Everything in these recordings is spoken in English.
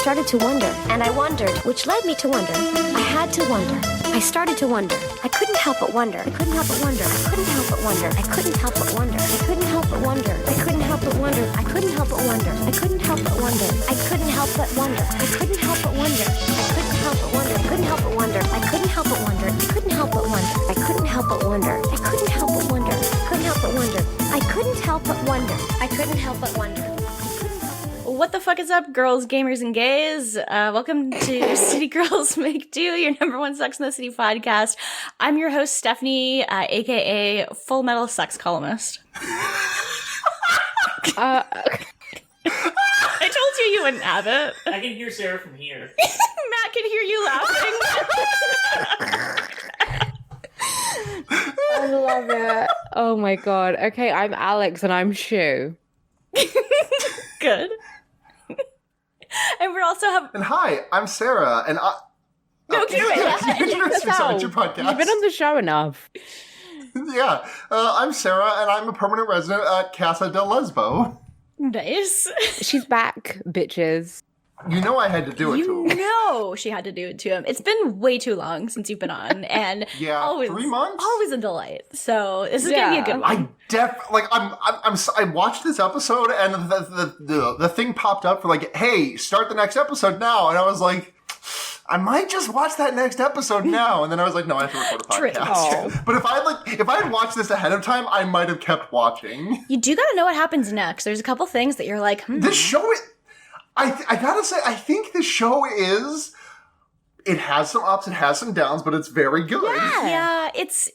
started to wonder, and I wondered, which led me to wonder. I had to wonder. I started to wonder. I couldn't help but wonder. I couldn't help but wonder. I couldn't help but wonder. I couldn't help but wonder. I couldn't help but wonder. I couldn't help but wonder. I couldn't help but wonder. I couldn't help but wonder. I couldn't help but wonder. I couldn't help but wonder. I couldn't help but wonder. I couldn't help but wonder. I couldn't help but wonder. I couldn't help but wonder. I couldn't help but wonder. I couldn't help but wonder. I couldn't help but wonder. I couldn't help but wonder. I couldn't help but wonder. What the fuck is up, girls, gamers, and gays? Welcome to City Girls Make Do, your number one Sex and the City podcast. I'm your host, Stephanie, aka Full Metal Sex Columnist. I told you wouldn't have it. I can hear Sarah from here. Matt can hear you laughing. I love it. Oh my god. Okay, I'm Alex and I'm Shu. Good. And we're also And hi, I'm Sara, and I... No, do it. Yeah, introduce yourself. It's your podcast. You've been on the show enough. Yeah, I'm Sara, and I'm a permanent resident at Casa de Lesbo. Nice. She's back, bitches. You know I had to do it to him. You know she had to do it to him. It's been way too long since you've been on, and Yeah, always, 3 months? always a delight. So this is gonna be a good one. I watched this episode, and the thing popped up for like, hey, start the next episode now, and I was like, I might just watch that next episode now, and then I was like, no, I have to record a podcast. True. But if I had watched this ahead of time, I might have kept watching. You do gotta know what happens next. There's a couple things that you're like, This show is... I gotta say, I think the show is... It has some ups, it has some downs, but it's very good. Yeah, it's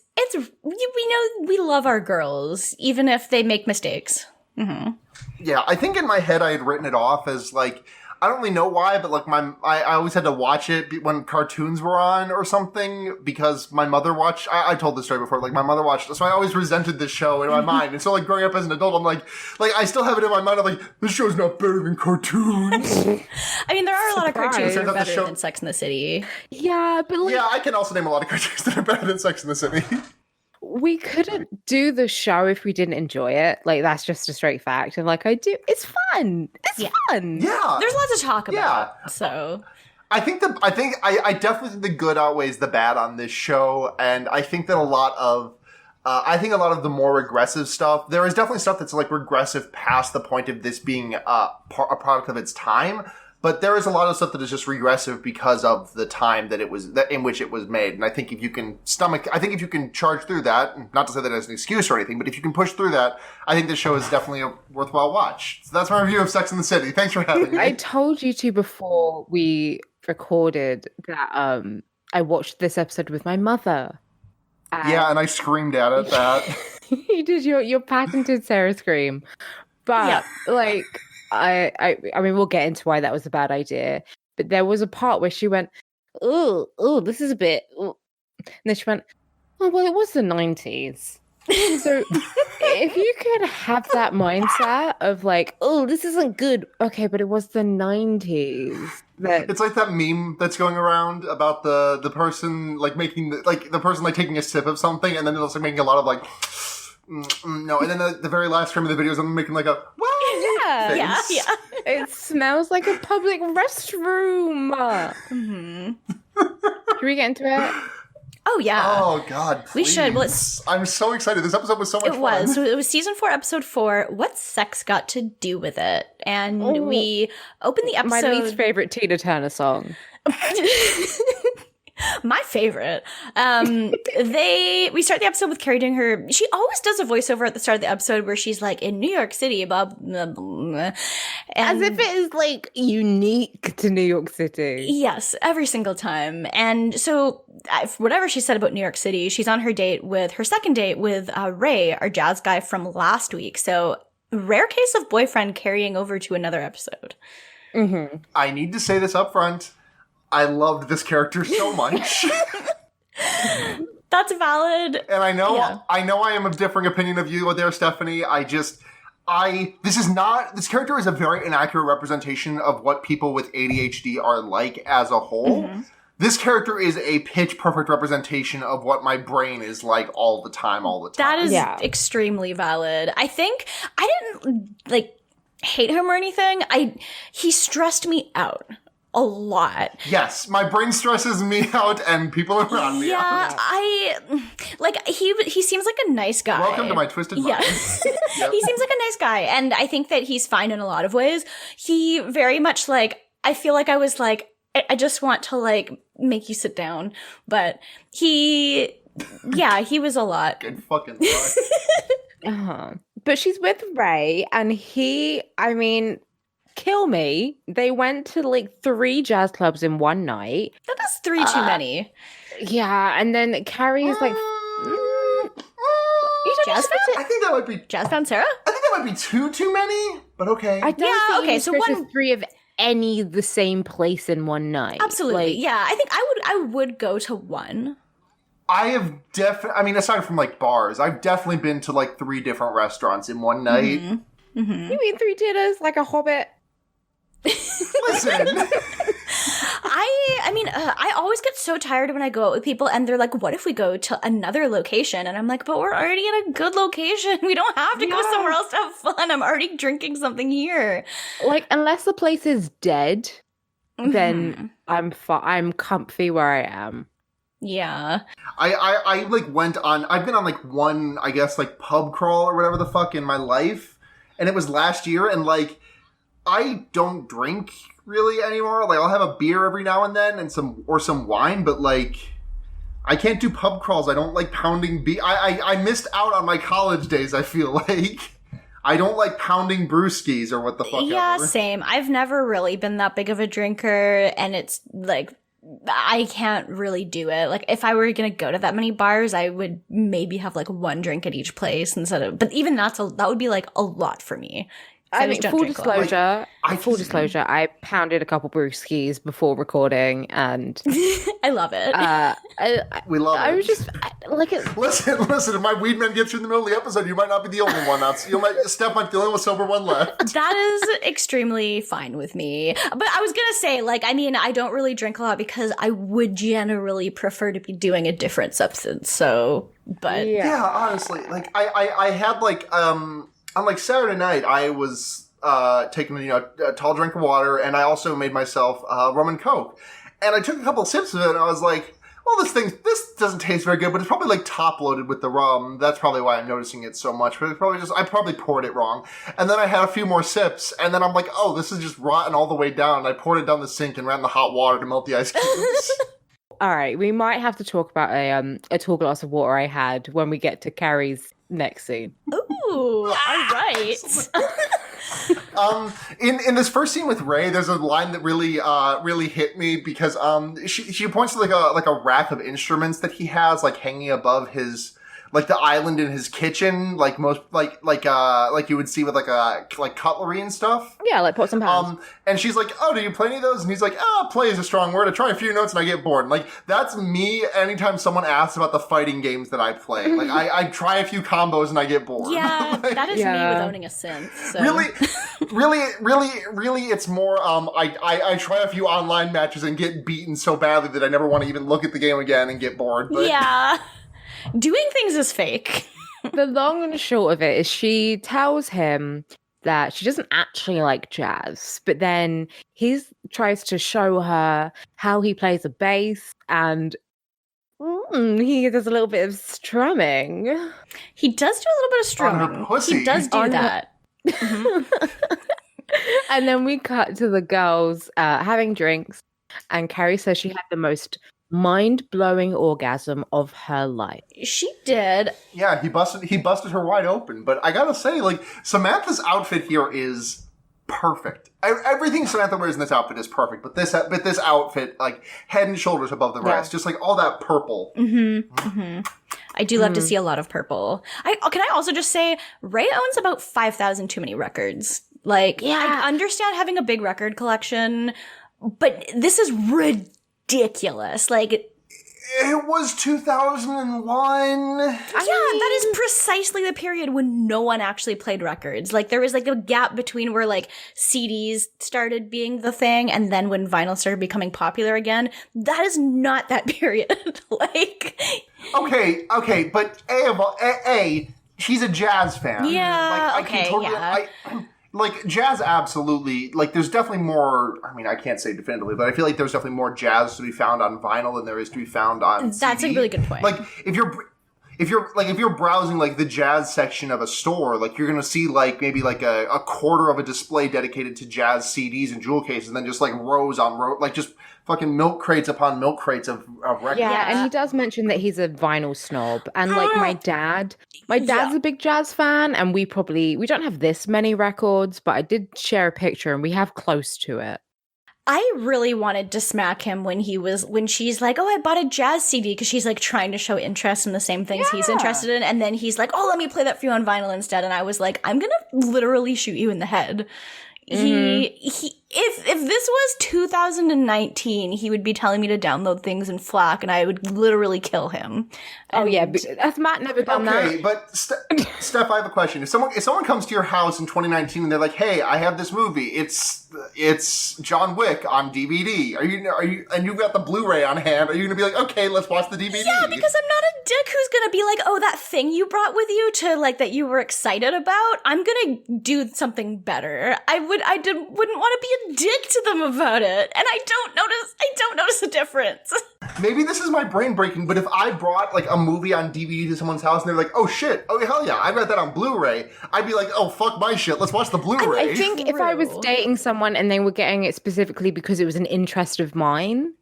we know we love our girls, even if they make mistakes. Mm-hmm. Yeah, I think in my head I had written it off as like... I don't really know why, but like I always had to watch it when cartoons were on or something because my mother watched. I told this story before. Like my mother watched it, so I always resented this show in my mind. And so like growing up as an adult, I'm like I still have it in my mind. I'm like, this show's not better than cartoons. I mean, there are a lot of cartoons that are Turns out the better show- than Sex in the City. Yeah, but like, Yeah, I can also name a lot of cartoons that are better than Sex and the City. we couldn't do the show if we didn't enjoy it. Like, that's just a straight fact. And like, it's fun. It's fun. Yeah, There's lots to talk about. So I definitely think the good outweighs the bad on this show, and I think that a lot of the more regressive stuff, there is definitely stuff that's like regressive past the point of this being a product of its time. But there is a lot of stuff that is just regressive because of the time that in which it was made. And I think if you can charge through that, not to say that as an excuse or anything, but if you can push through that, I think this show is definitely a worthwhile watch. So that's my review of Sex and the City. Thanks for having me. I told you to before we recorded that I watched this episode with my mother. Yeah, and I screamed at that. You did your patented Sarah scream. But like I mean, we'll get into why that was a bad idea. But there was a part where she went, "Oh, this is a bit." Ooh. And then she went, "Oh, well, it was the 90s." So if you could have that mindset of like, "Oh, this isn't good," okay, but it was the 90s. It's like that meme that's going around about the person like making the person like taking a sip of something, and then it's like making a lot of like. No, and then the very last frame of the video is I'm making like a yeah. It smells like a public restroom. mm-hmm. Should we get into it? Oh yeah. Oh god, please. We should. Well, I'm so excited. This episode was so much fun. It was. So it was season 4, episode 4. What's sex got to do with it? And we opened the episode. My least favorite Tina Turner song. My favorite. We start the episode with Carrie doing her. She always does a voiceover at the start of the episode where she's like, in New York City, blah, blah, blah. As if it is like unique to New York City. Yes, every single time. And so, whatever she said about New York City, she's on her second date with Ray, our jazz guy from last week. So, rare case of boyfriend carrying over to another episode. Mm-hmm. I need to say this up front. I loved this character so much. That's valid. And I know I am of differing opinion of you there, Stephanie. This character is a very inaccurate representation of what people with ADHD are like as a whole. Mm-hmm. This character is a pitch perfect representation of what my brain is like all the time. That is extremely valid. I think I didn't hate him or anything. He stressed me out. a lot. Yes, my brain stresses me out and people around me out. He seems like a nice guy. Welcome to my twisted mind. Yeah. Yep. He seems like a nice guy, and I think that he's fine in a lot of ways. He very much like, I feel like I was like, I just want to like make you sit down, but he was a lot. Good fucking thought. But she's with Ray, and kill me. They went to like 3 jazz clubs in one night. That is 3 too many. Yeah, and then Carrie's like, Jazz I think that might be Jazz found Sarah? I think that might be too many, but okay. I don't think okay, so one 3 of any the same place in one night. Absolutely. Like, yeah, I think I would go to 1. I have aside from like bars, I've definitely been to like 3 different restaurants in one night. Mm-hmm. Mm-hmm. You mean 3 dinners like a hobbit? Listen. I always get so tired when I go out with people and they're like, what if we go to another location? And I'm like, but we're already in a good location. We don't have to go somewhere else to have fun. I'm already drinking something here. Like, unless the place is dead, then I'm comfy where I am. Yeah. I like went on, I've been on like one, I guess, like pub crawl or whatever the fuck in my life. And it was last year, and like, I don't drink really anymore. Like, I'll have a beer every now and then and some wine, but like, I can't do pub crawls. I don't like pounding beer. I missed out on my college days, I feel like. I don't like pounding brewskis or what the fuck Yeah, ever. same. I've never really been that big of a drinker, and it's like, I can't really do it. Like, if I were going to go to that many bars, I would maybe have like 1 drink at each place instead of, but even that would be like a lot for me. I mean, full disclosure, I pounded a couple brewskis before recording, and I love it. We love it. I was just like, Listen, if my weed man gets you in the middle of the episode, you might not be the only one. Steph might be the only sober one left. That is extremely fine with me. But I was going to say, like, I mean, I don't really drink a lot because I would generally prefer to be doing a different substance. So, but yeah, honestly, like I had like on like Saturday night, I was taking a tall drink of water, and I also made myself rum and coke. And I took a couple of sips of it, and I was like, well, this doesn't taste very good, but it's probably like top loaded with the rum. That's probably why I'm noticing it so much. But it's probably I probably poured it wrong. And then I had a few more sips, and then I'm like, oh, this is just rotten all the way down. And I poured it down the sink and ran the hot water to melt the ice cubes. all right, we might have to talk about a tall glass of water I had when we get to Carrie's next scene. Ooh, all right. In this first scene with Ray, there's a line that really hit me because she points to like a rack of instruments that he has like hanging above his like the island in his kitchen, like most like you would see with like cutlery and stuff. Yeah, like pots and pans. And she's like, "Oh, do you play any of those?" And he's like, "Play is a strong word. I try a few notes and I get bored." And like that's me. Anytime someone asks about the fighting games that I play, like I try a few combos and I get bored. Yeah, like, that is me with owning a synth. So. Really, it's more. I try a few online matches and get beaten so badly that I never want to even look at the game again and get bored. But. Yeah. Doing things is fake. The long and short of it is she tells him that she doesn't actually like jazz, but then he tries to show her how he plays a bass, and he does a little bit of strumming. He does do a little bit of strumming. On her pussy. He does do that. And then we cut to the girls having drinks, and Carrie says she had the most mind-blowing orgasm of her life. She did. Yeah, he busted her wide open. But I gotta say, like, Samantha's outfit here is perfect. Everything Samantha wears in this outfit is perfect. But this outfit, like, head and shoulders above the rest. Just like all that purple. I do love to see a lot of purple. Can I also just say, Ray owns about 5,000 too many records. Like, I understand having a big record collection, but this is ridiculous. Like, it was 2001. Yeah, that is precisely the period when no one actually played records. Like, there was like a gap between where like CDs started being the thing and then when vinyl started becoming popular again. That is not that period. Like, okay, but A, she's a jazz fan. Yeah, like, I can totally, like, jazz absolutely, like, there's definitely more, I mean, I can't say definitively, but I feel like there's definitely more jazz to be found on vinyl than there is to be found on That's CD. a really good point. Like, if you're browsing, like, the jazz section of a store, like, you're gonna see, like, maybe, like, a quarter of a display dedicated to jazz CDs and jewel cases, and then just, like, rows on rows, like, just fucking milk crates upon milk crates of records. Yeah, and he does mention that he's a vinyl snob. And like my dad's a big jazz fan, and we don't have this many records, but I did share a picture and we have close to it. I really wanted to smack him when she's like, oh, I bought a jazz CD, because she's like trying to show interest in the same things he's interested in. And then he's like, oh, let me play that for you on vinyl instead. And I was like, I'm going to literally shoot you in the head. If this was 2019, he would be telling me to download things in FLAC, and I would literally kill him. Oh yeah, that's Matt never done that. Okay, but Steph, I have a question. If someone comes to your house in 2019 and they're like, "Hey, I have this movie. It's John Wick on DVD. Are you and you've got the Blu-ray on hand? Are you going to be like, okay, let's watch the DVD?" Yeah, because I'm not a dick who's going to be like, oh, that thing you brought with you to like that you were excited about. I'm going to do something better. I wouldn't want to be a dick to them about it, and I don't notice a difference. Maybe this is my brain breaking, but if I brought like a movie on DVD to someone's house and they're like, "Oh shit, oh hell yeah, I got that on Blu-ray," I'd be like, "Oh fuck my shit, let's watch the Blu-ray." I think if I was dating someone and they were getting it specifically because it was an interest of mine,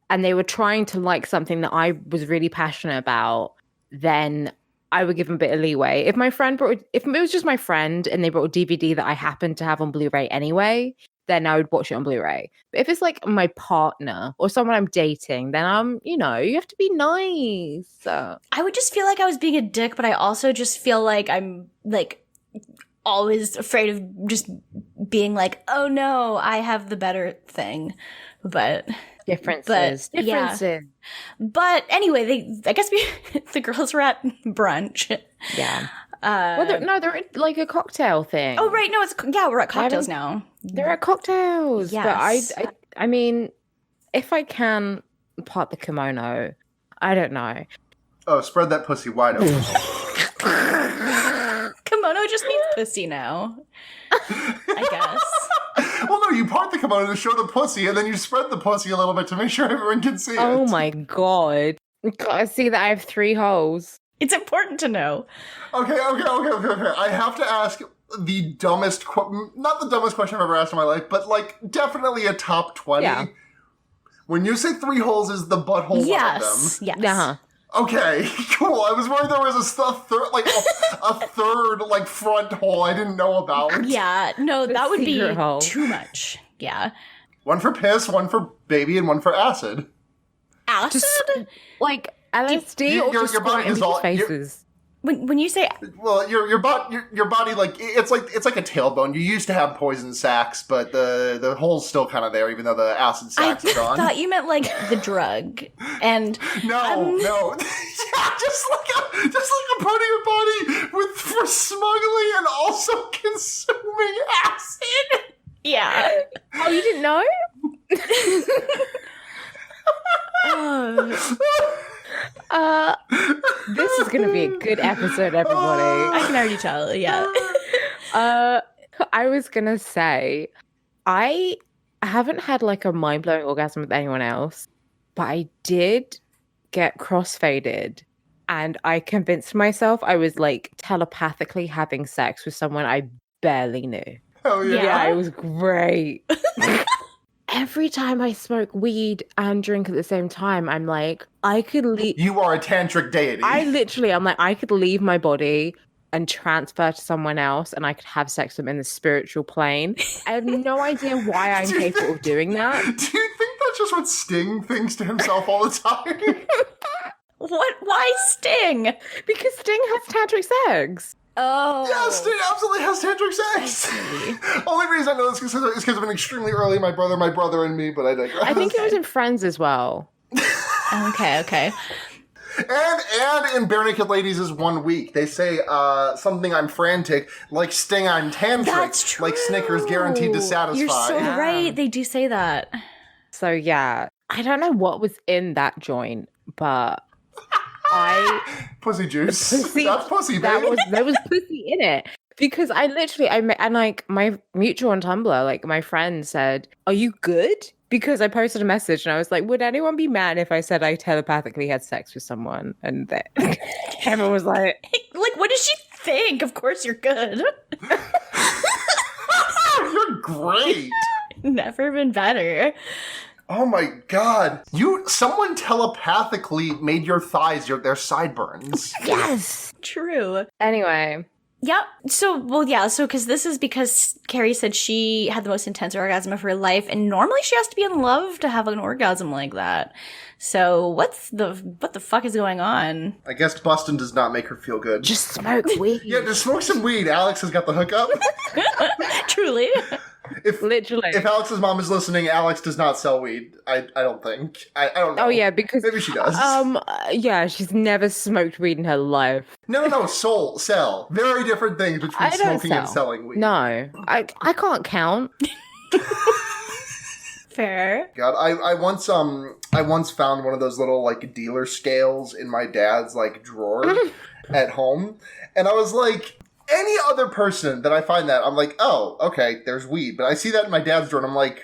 and they were trying to like something that I was really passionate about, then I would give them a bit of leeway. If it was just my friend and they brought a DVD that I happened to have on Blu-ray anyway, then I would watch it on Blu-ray. But if it's like my partner or someone I'm dating, then you have to be nice. So. I would just feel like I was being a dick, but I also just feel like I'm like always afraid of just being like, oh no, I have the better thing. But differences. Yeah. But anyway, I guess the girls were at brunch. Yeah. They're at like a cocktail thing. Oh right, no, we're at cocktails now. They're at cocktails. Yes. But I mean, if I can part the kimono, I don't know. Oh, spread that pussy wide open. Kimono just means pussy now, I guess. Well, no, you part the kimono to show the pussy, and then you spread the pussy a little bit to make sure everyone can see it. Oh my god. Gotta see that I have 3 holes. It's important to know. Okay. I have to ask the dumbest, not the dumbest question I've ever asked in my life, but like definitely a top 20. Yeah. When you say 3 holes, is the butthole one of them? Yes. Uh-huh. Okay, cool. I was worried there was a third like front hole I didn't know about. Yeah, no, that would be hole. Too much. Yeah. One for piss, one for baby, and one for acid. Acid? Just, like LSD or just your body is all faces? When you say, well, your body like it's like a tailbone. You used to have poison sacs, but the hole's still kind of there, even though the acid sacs are gone. I thought you meant like the drug, and no, yeah, just like putting your body for smuggling and also consuming acid. Yeah. Oh, you didn't know? This is going to be a good episode, everybody. I can already tell, yeah. I was going to say, I haven't had like a mind-blowing orgasm with anyone else, but I did get crossfaded, and I convinced myself I was like telepathically having sex with someone I barely knew. Oh yeah. It was great. Every time I smoke weed and drink at the same time, I'm like, I could leave. You are a tantric deity. I'm like, I could leave my body and transfer to someone else, and I could have sex with them in the spiritual plane. I have no idea why I'm capable of doing that. Do you think that's just what Sting thinks to himself all the time? What? Why Sting? Because Sting has tantric sex. Oh. Yeah, Sting absolutely has tantric sex. Only reason I know this is because of an extremely early my brother, and me, but I digress. I think it was in Friends as well. Okay. And in Bare Naked Ladies is 1 week. They say something I'm frantic, like Sting I'm tantric. That's true. Like Snickers guaranteed to satisfy. You're so right. They do say that. So yeah, I don't know what was in that joint, but pussy juice. That's pussy, baby. There was pussy in it. Because I met, and like my mutual on Tumblr, like my friend said, "Are you good?" Because I posted a message and I was like, "Would anyone be mad if I said I telepathically had sex with someone?" And everyone was like, Like, what does she think? Of course you're good. You're great. Never been better. Oh my god. Someone telepathically made your thighs their sideburns. "Yes." True. Anyway, Yeah. So because this is because Carrie said she had the most intense orgasm of her life, and normally she has to be in love to have an orgasm like that. So what the fuck is going on? I guess Boston does not make her feel good. just smoke weed. Yeah, just smoke some weed. Alex has got the hookup. Truly. Literally. If Alex's mom is listening, Alex does not sell weed. I don't think. I don't know. Oh yeah, because Maybe she does. Yeah, she's never smoked weed in her life. No, sell. Very different things between I don't smoking and sell. selling weed. No, I can't count. Fair. God, I once found one of those little like dealer scales in my dad's like drawer at home, and I was like, any other person that I find that, I'm like, oh, okay, there's weed. But I see that in my dad's drawer, and I'm like,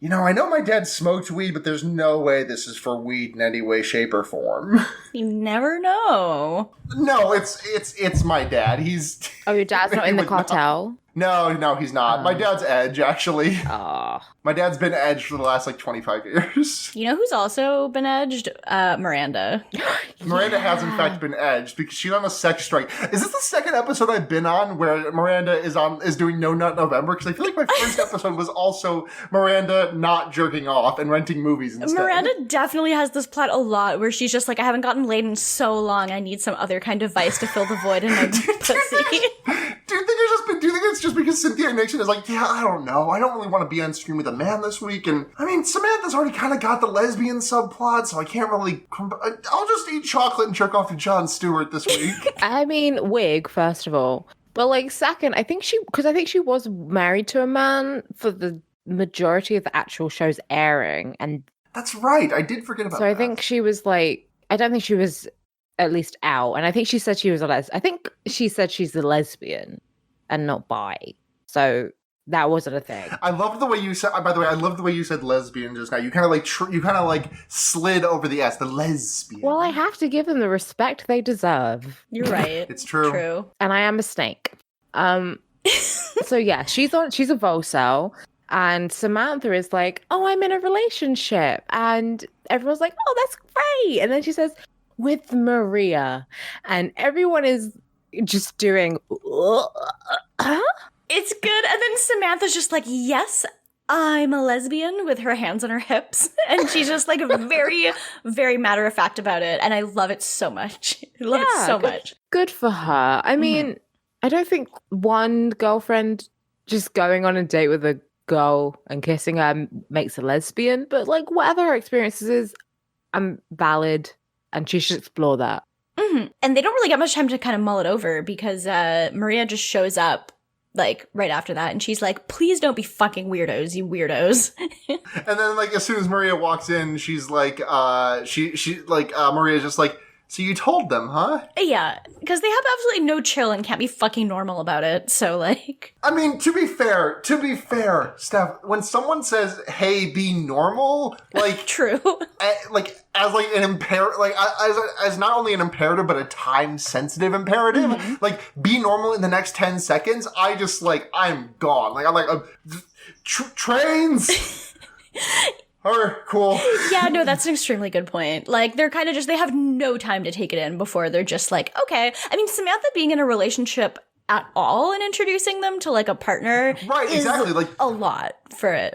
I know my dad smoked weed, but there's no way this is for weed in any way, shape, or form. You never know. No, it's my dad. He's Oh, your dad's not in the would not. cartel? No, he's not. My dad's Edge, actually. Oh. My dad's been Edge for the last, 25 years. You know who's also been edged? Miranda. Miranda has, in fact, been edged because she's on a sex strike. Is this the second episode I've been on where Miranda is doing No Nut November? Because I feel like my first episode was also Miranda not jerking off and renting movies instead. Miranda definitely has this plot a lot where she's just like, I haven't gotten laid in so long, I need some other kind of vice to fill the void in my pussy. Do you think it's just because Cynthia Nixon is like, yeah, I don't know. I don't really want to be on screen with a man this week. And I mean, Samantha's already kind of got the lesbian subplot, so I can't really. I'll just eat chocolate and jerk off to Jon Stewart this week. I mean, wig, first of all. But second, I think she was married to a man for the majority of the actual show's airing. And That's right. I did forget about that. so I think she was I don't think she was at least out. And I think she said she was I think she said she's a lesbian and not bi. So that wasn't a thing. I love the way you said. By the way, I love the way you said lesbian just now. You kind of slid over the s, the lesbian. Well, I have to give them the respect they deserve. You're right. It's true. True. And I am a snake. So yeah, she's a Volcel, and Samantha is like, "Oh, I'm in a relationship," and everyone's like, "Oh, that's great," and then she says, "With Maria," and everyone is just doing, huh? It's good. And then Samantha's just like, yes, I'm a lesbian, with her hands on her hips. And she's just very, very matter of fact about it. And I love it so much. I love it so much. Good for her. I mean, I don't think one girlfriend just going on a date with a girl and kissing her makes a lesbian, but whatever her experiences is, I'm valid, and she should explore that. Mm-hmm. And they don't really get much time to kind of mull it over because Maria just shows up right after that, and she's like, please don't be fucking weirdos, you weirdos. And then as soon as Maria walks in, she's like, Maria's just like, so you told them, huh? Yeah, because they have absolutely no chill and can't be fucking normal about it. So I mean, to be fair, Steph, when someone says, hey, be normal, true. as an imperative, as not only an imperative, but a time-sensitive imperative, be normal in the next 10 seconds, I just, I'm gone. I'm like, trains! Alright, cool. Yeah, no, that's an extremely good point. They're kind of they have no time to take it in before they're just like, okay. I mean, Samantha being in a relationship at all and introducing them to a partner is a lot for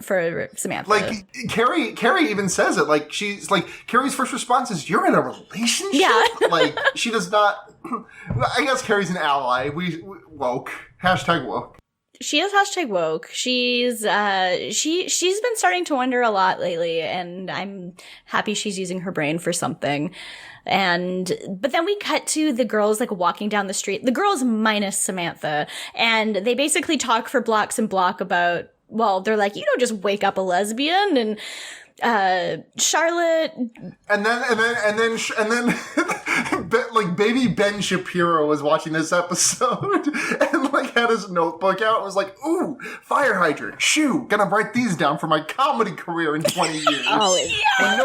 Samantha. Carrie even says it. She's Carrie's first response is, you're in a relationship? Yeah. She does not. I guess Carrie's an ally. We woke. Hashtag woke. She is hashtag woke. She's been starting to wonder a lot lately, and I'm happy she's using her brain for something. But then we cut to the girls walking down the street. The girls minus Samantha, and they basically talk for blocks and block about, well, they're like, you don't just wake up a lesbian, and Charlotte, and then baby Ben Shapiro was watching this episode and like had his notebook out and was like, ooh, fire hydrant, shoo, gonna write these down for my comedy career in 20 years. When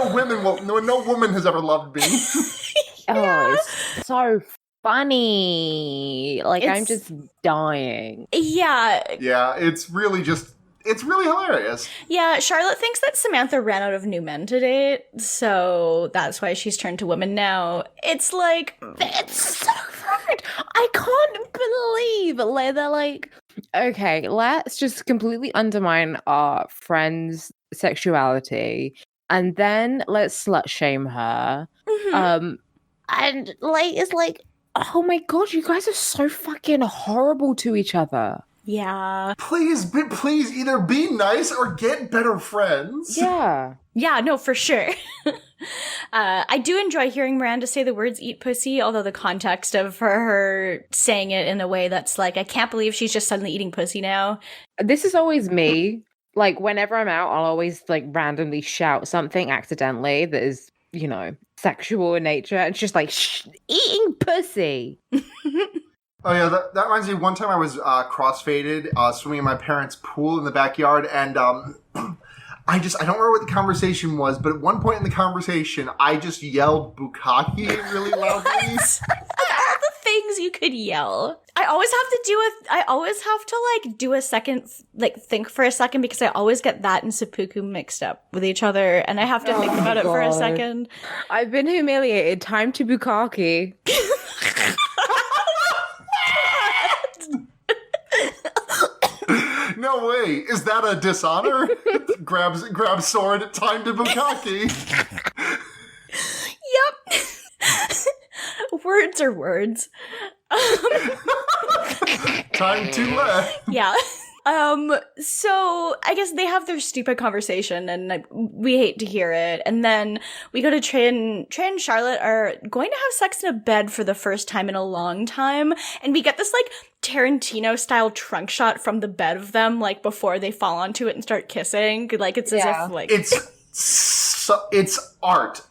no woman has ever loved me. Oh, it's so funny. Like, I'm just dying. Yeah. Yeah, it's really hilarious. Yeah, Charlotte thinks that Samantha ran out of new men to date, so that's why she's turned to women now. It's like, it's so hard. I can't believe they're like, okay, let's just completely undermine our friend's sexuality, and then let's slut shame her. Mm-hmm. And like, it's like, oh my god, you guys are so fucking horrible to each other. Yeah. Please either be nice or get better friends. Yeah. Yeah, no, for sure. I do enjoy hearing Miranda say the words eat pussy, although the context of her saying it in a way that's like, I can't believe she's just suddenly eating pussy now. This is always me. Like, whenever I'm out, I'll always like randomly shout something accidentally that is, you know, sexual in nature. It's just like, eating pussy. Oh yeah, that reminds me. One time I was crossfaded swimming in my parents' pool in the backyard, and I don't remember what the conversation was, but at one point in the conversation, I just yelled bukkake really loudly. All the things you could yell. I always have to like do a second, like think for a second, because I always get that and seppuku mixed up with each other, and I have to think about it for a second. I've been humiliated. Time to bukkake. No way. Is that a dishonor? grabs sword, time to bukkake. Yep. Words are words. Time to left. Yeah. So I guess they have their stupid conversation, and we hate to hear it. And then we go to Trey and Charlotte are going to have sex in a bed for the first time in a long time. And we get this like Tarantino style trunk shot from the bed of them, like before they fall onto it and start kissing. Like it's as if like it's art.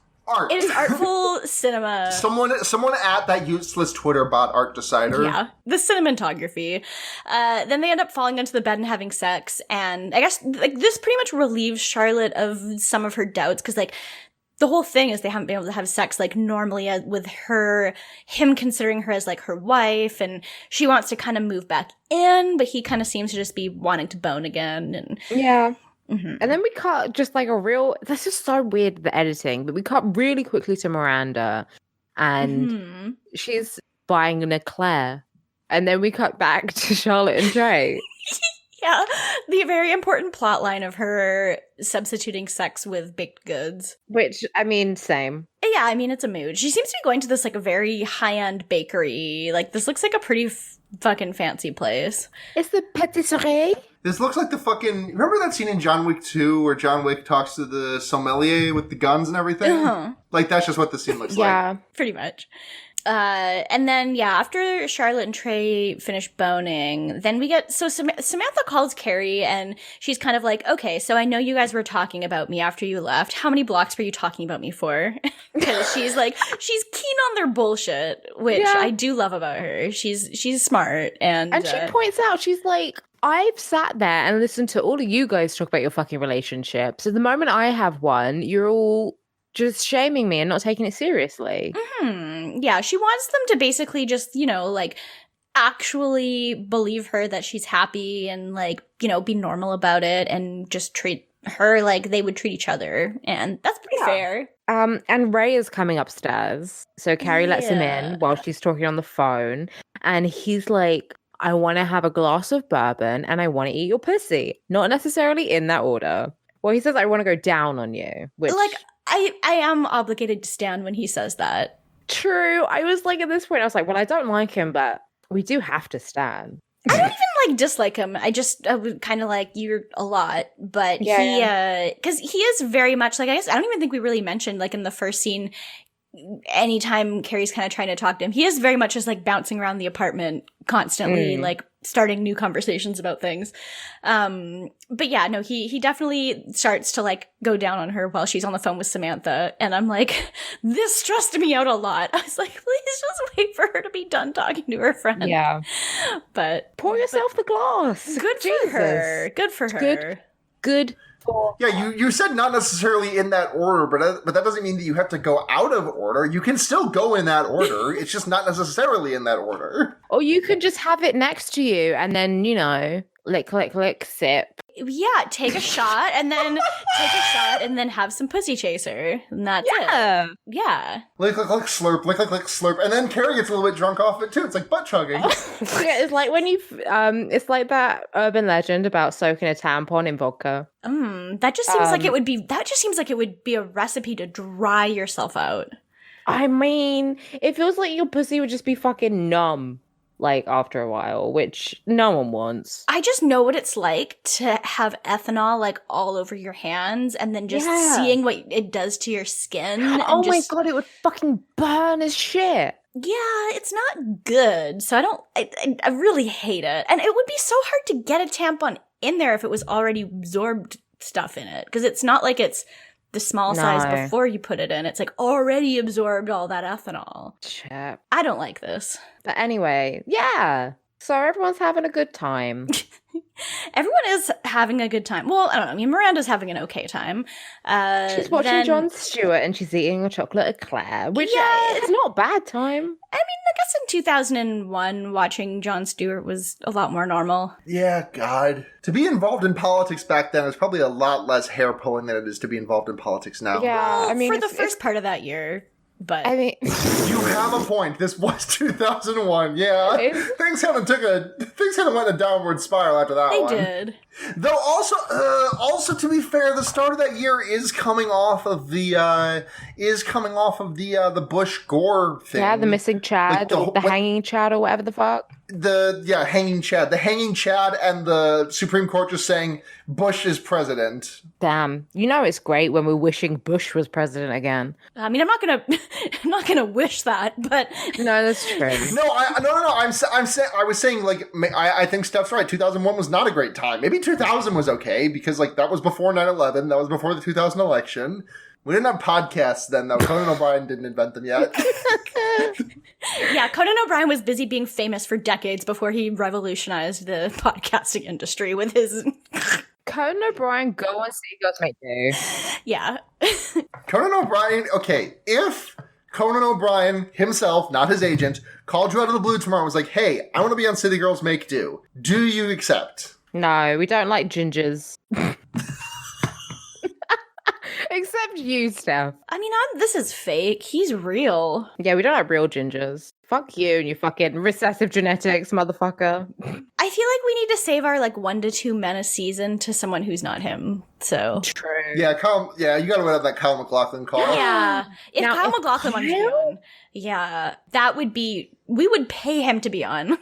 It is artful cinema. Someone at that useless Twitter bot Art Decider. Yeah, the cinematography. Then they end up falling onto the bed and having sex, and I guess like this pretty much relieves Charlotte of some of her doubts, because like the whole thing is they haven't been able to have sex like normally with him considering her as like her wife, and she wants to kind of move back in, but he kind of seems to just be wanting to bone again. And yeah. Mm-hmm. And then we cut just like this is so weird, the editing, but we cut really quickly to Miranda, and she's buying an eclair, and then we cut back to Charlotte and Trey. Yeah, the very important plot line of her substituting sex with baked goods. Which, I mean, same. Yeah, I mean, it's a mood. She seems to be going to this like a very high-end bakery. Like, this looks like a pretty fucking fancy place. It's the patisserie. This looks like the fucking... Remember that scene in John Wick 2 where John Wick talks to the sommelier with the guns and everything? Uh-huh. Like, that's just what the scene looks like. Yeah, pretty much. And then, yeah, after Charlotte and Trey finish boning, then we get... So Samantha calls Carrie, and she's kind of like, okay, so I know you guys were talking about me after you left. How many blocks were you talking about me for? Because she's like, she's keen on their bullshit, which I do love about her. She's smart, and she points out, she's like... I've sat there and listened to all of you guys talk about your fucking relationships. At the moment I have one, you're all just shaming me and not taking it seriously. Mm-hmm. Yeah, she wants them to basically just, you know, like, actually believe her that she's happy and, like, you know, be normal about it and just treat her like they would treat each other. And that's pretty fair. And Ray is coming upstairs. So Carrie lets him in while she's talking on the phone. And he's like... I want to have a glass of bourbon and I want to eat your pussy. Not necessarily in that order. Well, he says, I want to go down on you. Which... Like, I am obligated to stand when he says that. True. I was like, at this point, I was like, well, I don't like him, but we do have to stand. I don't even, like, dislike him. I was kind of like, you're a lot. But because he is very much, like, I guess, I don't even think we really mentioned, like, in the first scene, anytime Carrie's kind of trying to talk to him, he is very much just like bouncing around the apartment constantly, like starting new conversations about things. But yeah, no, he definitely starts to like go down on her while she's on the phone with Samantha. And I'm like, this stressed me out a lot. I was like, please just wait for her to be done talking to her friend. Yeah. But pour yourself the glass. good for her. Good for her. Good. Yeah, you said not necessarily in that order, but that doesn't mean that you have to go out of order. You can still go in that order. It's just not necessarily in that order. Or you can just have it next to you and then, you know, lick, sip. Yeah, take a shot and then have some pussy chaser. And that's it. Yeah. Lick, slurp, lick, slurp. And then Carrie gets a little bit drunk off it too. It's like butt chugging. Yeah, it's like when it's like that urban legend about soaking a tampon in vodka. That just seems like it would be a recipe to dry yourself out. I mean, it feels like your pussy would just be fucking numb, like, after a while, which no one wants. I just know what it's like to have ethanol, like, all over your hands and then just seeing what it does to your skin. Oh my god, it would fucking burn as shit. Yeah, it's not good. So I really hate it. And it would be so hard to get a tampon in there if it was already absorbed stuff in it. Because it's not like it's the small size before you put it in. It's like already absorbed all that ethanol. Shit. I don't like this. But anyway, yeah. So everyone's having a good time. Everyone is having a good time. Well, I don't know. I mean, Miranda's having an okay time. She's watching Jon Stewart and she's eating a chocolate eclair, which it's not a bad time. I mean, I guess in 2001, watching Jon Stewart was a lot more normal. Yeah, God. To be involved in politics back then was probably a lot less hair pulling than it is to be involved in politics now. Yeah, well, I mean, for the first part of that year. But I mean, you have a point. This was 2001. Yeah, things kind of went a downward spiral after that one. They did. Though also to be fair, the start of that year is coming off of the Bush Gore thing. Yeah, the missing Chad, like the hanging Chad, or whatever the fuck. Hanging Chad, and the Supreme Court just saying Bush is president. Damn, you know it's great when we're wishing Bush was president again. I mean, I'm not gonna wish that, but no, that's true. No. I was saying, like, I think Steph's right. 2001 was not a great time. Maybe 2000 was okay because, like, that was before 9/11. That was before the 2000 election. We didn't have podcasts then, though. Conan O'Brien didn't invent them yet. Yeah, Conan O'Brien was busy being famous for decades before he revolutionized the podcasting industry with his... Conan O'Brien, go and see Girls Make Do. Yeah. Conan O'Brien, okay, if Conan O'Brien himself, not his agent, called you out of the blue tomorrow and was like, hey, I want to be on City Girls Make Do, do you accept? No, we don't like gingers. Except you, Steph. I mean, this is fake. He's real. Yeah, we don't have real gingers. Fuck you and your fucking recessive genetics, motherfucker. I feel like we need to save our, like, 1 to 2 men a season to someone who's not him. So true. Yeah, you gotta wait out that Kyle MacLachlan call. Yeah. If Kyle MacLachlan wanted to be on, yeah, that would be, we would pay him to be on.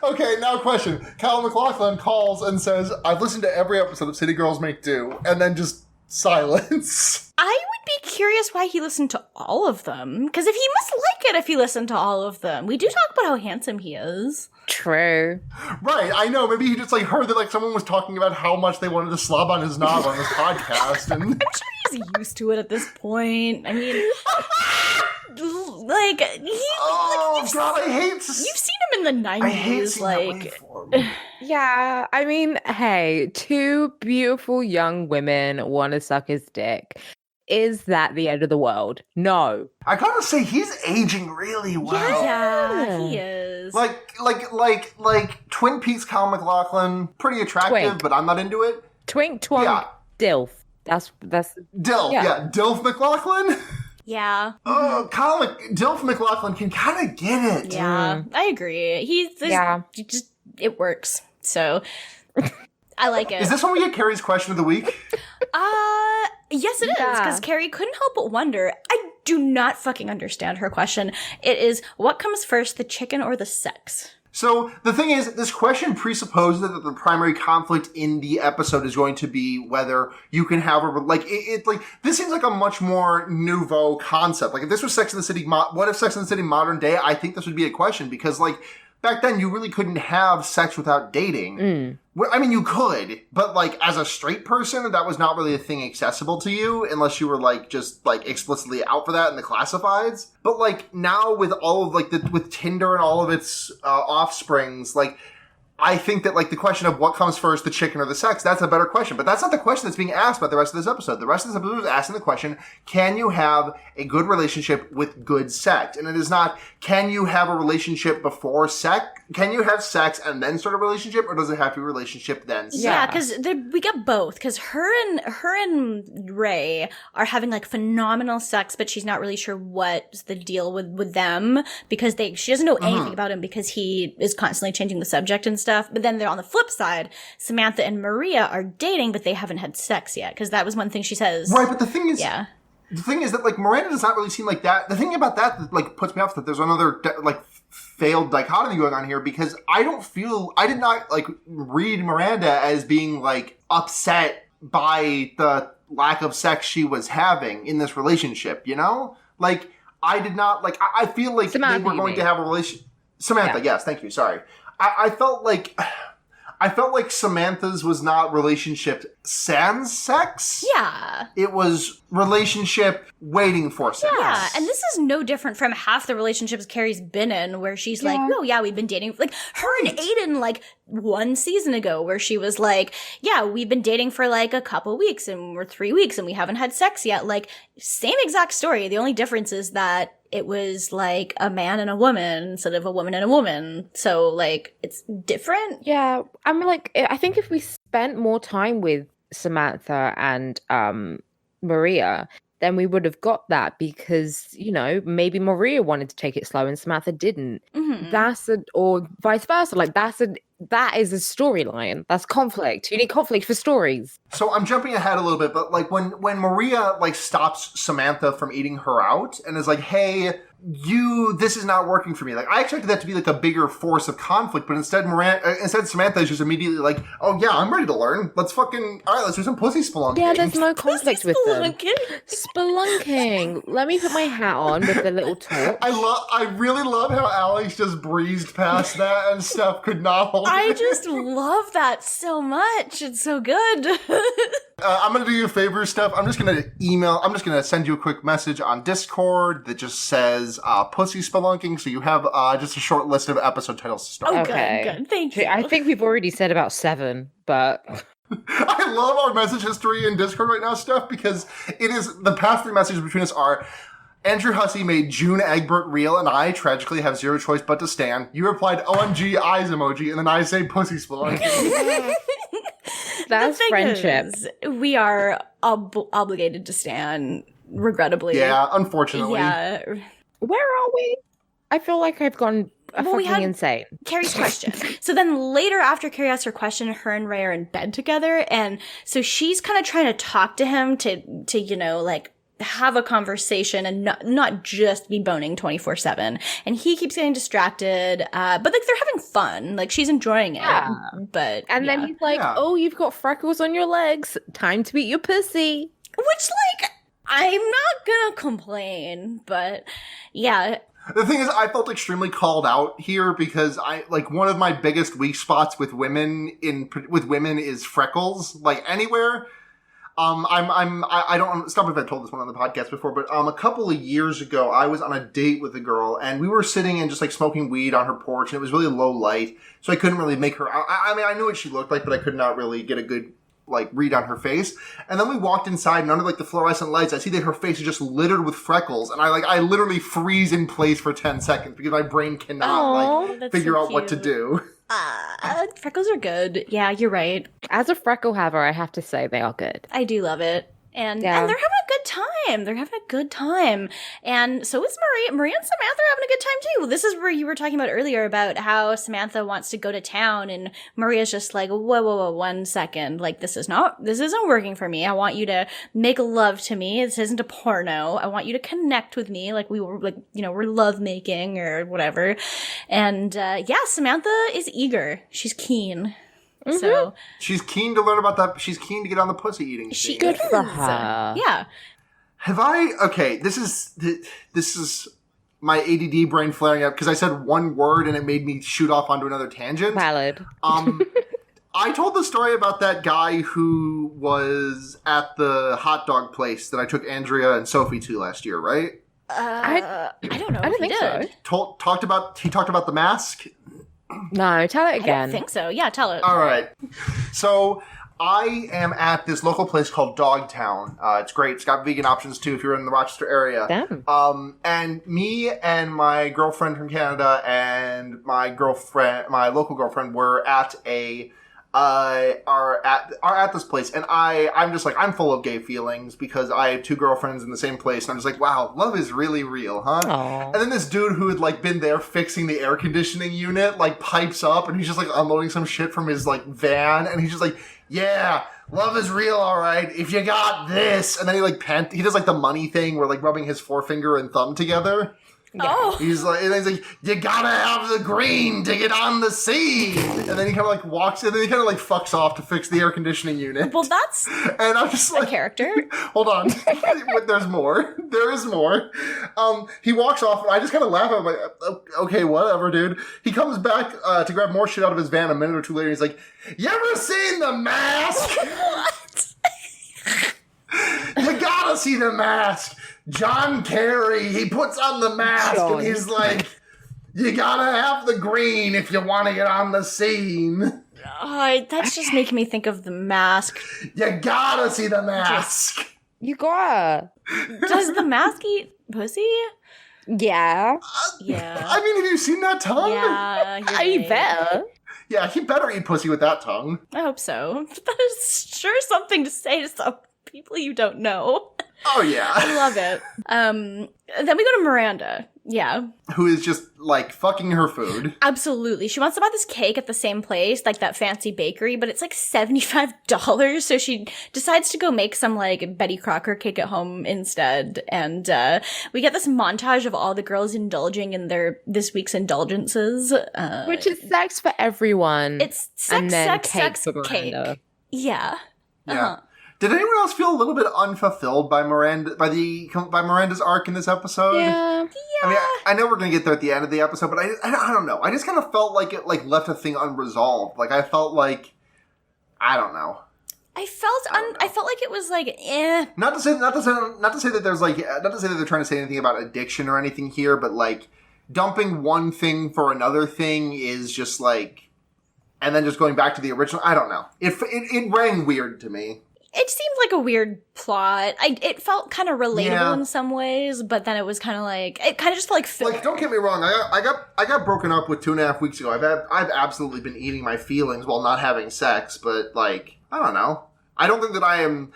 Okay, now question. Kyle MacLachlan calls and says, I've listened to every episode of City Girls Make Do, and then just silence. I would be curious why he listened to all of them. Because if he must like it if he listened to all of them. We do talk about how handsome he is. True. Right, I know. Maybe he just, like, heard that, like, someone was talking about how much they wanted to slob on his knob on this podcast. And I'm sure he's used to it at this point. I mean... Like, God, I hate... You've seen him in the 90s, I hate seeing like... Yeah, I mean, hey, 2 beautiful young women want to suck his dick. Is that the end of the world? No. I gotta say, he's aging really well. Yeah, he is. Like Twin Peaks Kyle MacLachlan, pretty attractive, Twink. But I'm not into it. Twink, twunk, Yeah. Dilf. That's Dilf, yeah. Dilf MacLachlan? Yeah. Oh, Dilf MacLachlan can kind of get it. Yeah, I agree. It works. So, I like it. Is this when we get Carrie's question of the week? Yes, it is, because Carrie couldn't help but wonder. I do not fucking understand her question. It is, what comes first, the chicken or the sex? So the thing is, this question presupposes that the primary conflict in the episode is going to be whether you can have a, like, like, this seems like a much more nouveau concept. Like, if this was Sex and the City, what if Sex and the City modern day? I think this would be a question because, like, back then you really couldn't have sex without dating. I mean, you could, but like as a straight person, that was not really a thing accessible to you unless you were like just like explicitly out for that in the classifieds. But like now with all of like with Tinder and all of its offsprings, like I think that like the question of what comes first, the chicken or the sex, that's a better question. But that's not the question that's being asked by the rest of this episode. The rest of this episode is asking the question, can you have a good relationship with good sex? And it is not, can you have a relationship before sex? Can you have sex and then start a relationship, or does it have to be a relationship then sex? Yeah, because we get both. Because her and Ray are having like phenomenal sex, but she's not really sure what's the deal with them because she doesn't know anything about him because he is constantly changing the subject and stuff. But then they're on the flip side, Samantha and Maria are dating, but they haven't had sex yet because that was one thing she says. Right, but the thing is, the thing is that like Miranda does not really seem like that. The thing about that like puts me off that there's another like failed dichotomy going on here because I did not like read Miranda as being like upset by the lack of sex she was having in this relationship, you know? Like I did not like I feel like Samantha, they were going to have a relationship. Samantha, yes, thank you, sorry. I felt like Samantha's was not relationship sans sex. Yeah. It was relationship waiting for sex. Yeah, and this is no different from half the relationships Carrie's been in where she's like, oh yeah, we've been dating. Like her and Aiden like one season ago where she was like, yeah, we've been dating for like a couple weeks and we're 3 weeks and we haven't had sex yet. Like same exact story. The only difference is that it was like a man and a woman instead of a woman and a woman. So like it's different. Yeah. I mean, like, I think if we spent more time with Samantha and Maria, then we would have got that because, you know, maybe Maria wanted to take it slow and Samantha didn't. Or vice versa. Like that is a storyline. That's conflict. You need conflict for stories. So I'm jumping ahead a little bit, but like when Maria like stops Samantha from eating her out and is like, hey, this is not working for me. Like I expected that to be like a bigger force of conflict, but instead Samantha is just immediately like, oh yeah, I'm ready to learn. Let's do some pussy spelunking. Yeah, there's no conflict with them. Spelunking. Let me put my hat on with the little torch. I really love how Alex just breezed past that and Steph could not hold I it. just love that so much. It's so good. I'm going to do you a favor, Steph. I'm just going to send you a quick message on Discord that just says pussy spelunking. So you have just a short list of episode titles to start. Oh, Okay. good. Thank you. I think we've already said about 7, but... I love our message history in Discord right now, Steph, because it is the past 3 messages between us are Andrew Hussey made June Egbert real, and I tragically have zero choice but to stand. You replied OMG eyes emoji, and then I say pussy spelunking. That's friendship. We are obligated to stand, regrettably. Yeah, unfortunately. Yeah. Where are we? I feel like I've gone fucking insane. Carrie's question. So then later after Carrie asks her question, her and Ray are in bed together. And so she's kind of trying to talk to him to you know, like, have a conversation and not just be boning 24/7. And he keeps getting distracted. But like they're having fun. Like she's enjoying it. Yeah. Then he's like, oh, you've got freckles on your legs. Time to eat your pussy. Which like, I'm not gonna complain, but yeah. The thing is, I felt extremely called out here because one of my biggest weak spots with women is freckles. Like anywhere. I don't stop if I told this one on the podcast before, but a couple of years ago, I was on a date with a girl, and we were sitting and just like smoking weed on her porch, and it was really low light, so I couldn't really make her. I mean, I knew what she looked like, but I could not really get a good like read on her face. And then we walked inside, and under like the fluorescent lights, I see that her face is just littered with freckles, and I literally freeze in place for 10 seconds because my brain cannot figure out what to do. Freckles are good. Yeah, you're right. As a freckle haver, I have to say they are good. I do love it. And they're having a good time. They're having a good time. And so is Maria. Maria and Samantha are having a good time too. This is where you were talking about earlier about how Samantha wants to go to town and Maria's just like, whoa, 1 second. Like, this isn't working for me. I want you to make love to me. This isn't a porno. I want you to connect with me. Like, we were like, we're love making or whatever. And, Samantha is eager. She's keen. Mm-hmm. So she's keen to learn about that. She's keen to get on the pussy eating. She good is. for her. Yeah. Okay, this is my ADD brain flaring up because I said one word and it made me shoot off onto another tangent. Valid. I told the story about that guy who was at the hot dog place that I took Andrea and Sophie to last year, right? I don't know. I don't think so. Talked about the mask. No, tell it I again. don't think so. Yeah, tell it. All right. So I am at this local place called Dogtown. It's great. It's got vegan options too if you're in the Rochester area. Damn. And me and my girlfriend from Canada and my local girlfriend were at are at this place, and I'm just like, I'm full of gay feelings because I have 2 girlfriends in the same place, and I'm just like, wow, love is really real, huh? Aww. And then this dude who had like been there fixing the air conditioning unit like pipes up, and he's just like unloading some shit from his like van, and he's just like, yeah, love is real, all right, if you got this. And then he does like the money thing where like rubbing his forefinger and thumb together. Yeah. Oh. He's like, you gotta have the green to get on the scene. And then he kind of like walks in, and then he kind of like fucks off to fix the air conditioning unit. Well, that's and I'm just like, a character. Hold on, there's more. There is more. He walks off, and I just kind of laugh at him, like, okay, whatever, dude. He comes back to grab more shit out of his van a minute or two later. And he's like, you ever seen The Mask? What? You gotta see The Mask. John Kerry, he puts on the mask and he's like, you gotta have the green if you want to get on the scene. That's just making me think of The Mask. You gotta see The Mask. You gotta. Does The Mask eat pussy? Yeah. Yeah. I mean, have you seen that tongue? Yeah, you're You right. better. Yeah, he better eat pussy with that tongue. I hope so. That is sure something to say to some people you don't know. Oh, yeah. I love it. Then we go to Miranda. Yeah. Who is just, like, fucking her food. Absolutely. She wants to buy this cake at the same place, like that fancy bakery, but it's like $75. So she decides to go make some, like, Betty Crocker cake at home instead. And we get this montage of all the girls indulging in this week's indulgences. Which is sex for everyone. It's sex, and then sex, cake sex, for Miranda. cake. Yeah. Yeah. Uh-huh. Did anyone else feel a little bit unfulfilled by Miranda's arc in this episode? Yeah. I mean, I know we're going to get there at the end of the episode, but I don't know. I just kind of felt like it like left a thing unresolved. Like I felt like, I don't know. I felt like it was like, eh. Not to say that there's like, not to say that they're trying to say anything about addiction or anything here, but like dumping one thing for another thing is just like, and then just going back to the original. I don't know. It rang weird to me. It seemed like a weird plot. It felt kind of relatable in some ways, but then it was kind of like, it kind of just felt like filler. Like, don't get me wrong. I got broken up with 2.5 weeks ago. I've absolutely been eating my feelings while not having sex, but like, I don't know. I don't think that I'm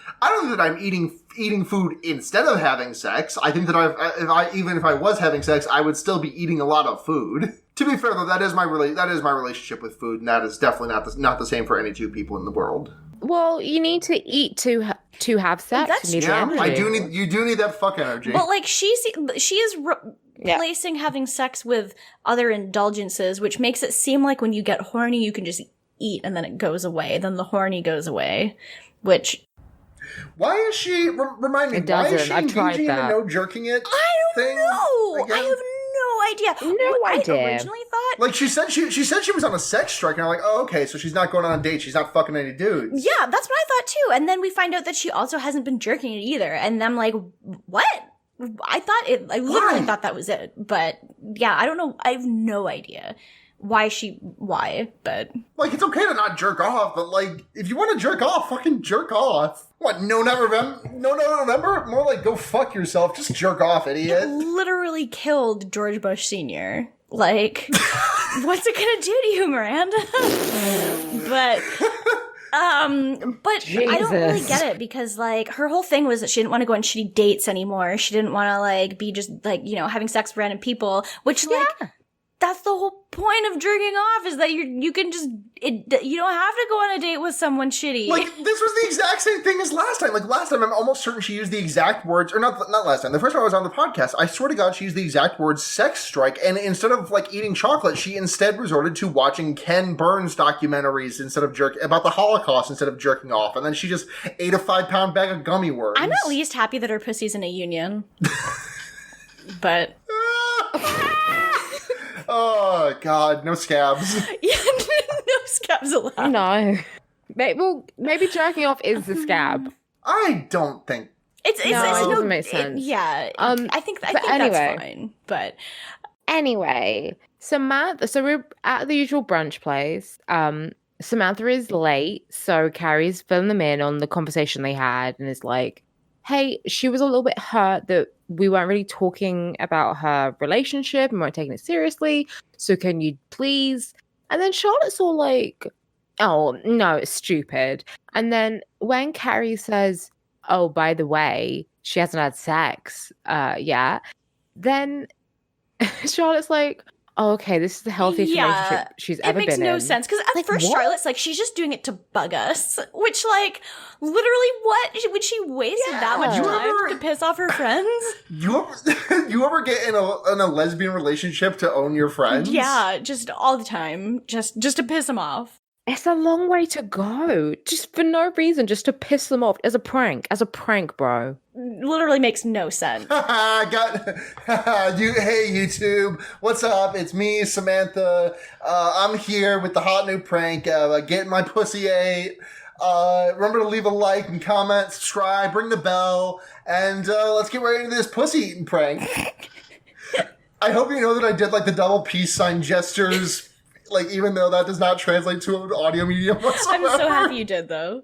eating food instead of having sex. I think that even if I was having sex, I would still be eating a lot of food. To be fair though, that is my relationship with food, and that is definitely not the same for any two people in the world. Well, you need to eat to have sex. That's you need the energy. You do need that fuck energy. But like she is replacing having sex with other indulgences, which makes it seem like when you get horny, you can just eat and then it goes away. Then the horny goes away, which. Why is she? Remind me. It doesn't. Why is she I've tried engaging in that. the no jerking it? I don't thing know. again? I have no idea. No idea. I originally thought. Like she said she was on a sex strike, and I'm like, oh, okay, so she's not going on dates, she's not fucking any dudes. Yeah, that's what I thought too. And then we find out that she also hasn't been jerking it either. And I'm like, what? I literally thought that was it. But yeah, I don't know. I have no idea why, but. Like, it's okay to not jerk off, but like, if you want to jerk off, fucking jerk off. What, no November? More like, go fuck yourself, just jerk off, idiot. It literally killed George Bush Sr. Like, what's it gonna do to you, Miranda? But But I don't really Jesus. get it because, like, her whole thing was that she didn't want to go on shitty dates anymore. She didn't want to, like, be just, like, you know, having sex with random people, which, like, that's the whole point of jerking off is that you can just, you don't have to go on a date with someone shitty. Like, this was the exact same thing as last time. Like, last time, I'm almost certain she used the exact words, or not last time. The first time I was on the podcast, I swear to God, she used the exact words sex strike, and instead of, like, eating chocolate, she instead resorted to watching Ken Burns documentaries about the Holocaust instead of jerking off, and then she just ate a 5-pound bag of gummy worms. I'm at least happy that her pussy's in a union. But... Oh, God, no scabs. Yeah, no scabs allowed. No. Maybe jerking off is the scab. I don't think. It doesn't make sense. I think that's fine. But anyway, Samantha. So we're at the usual brunch place. Samantha is late, so Carrie's filling them in on the conversation they had, and is like, "Hey, she was a little bit hurt that we weren't really talking about her relationship and weren't taking it seriously. So can you please?" And then Charlotte's all like, "Oh, no, it's stupid." And then when Carrie says, "Oh, by the way, she hasn't had sex yet," then Charlotte's like, "Oh, okay, this is the healthiest relationship she's ever been in." It makes no sense, because at first what? Charlotte's like, she's just doing it to bug us, which, like, literally, what? Would she waste that much time to piss off her friends? You ever get in a lesbian relationship to own your friends? Yeah, just all the time, just to piss them off. It's a long way to go, just for no reason, just to piss them off as a prank, bro. Literally makes no sense. Hey YouTube, what's up? It's me, Samantha. I'm here with the hot new prank of getting my pussy ate. Remember to leave a like and comment, subscribe, ring the bell, and let's get right into this pussy eating prank. I hope you know that I did like the double peace sign gestures. Like, even though that does not translate to an audio medium whatsoever. I'm so happy you did, though.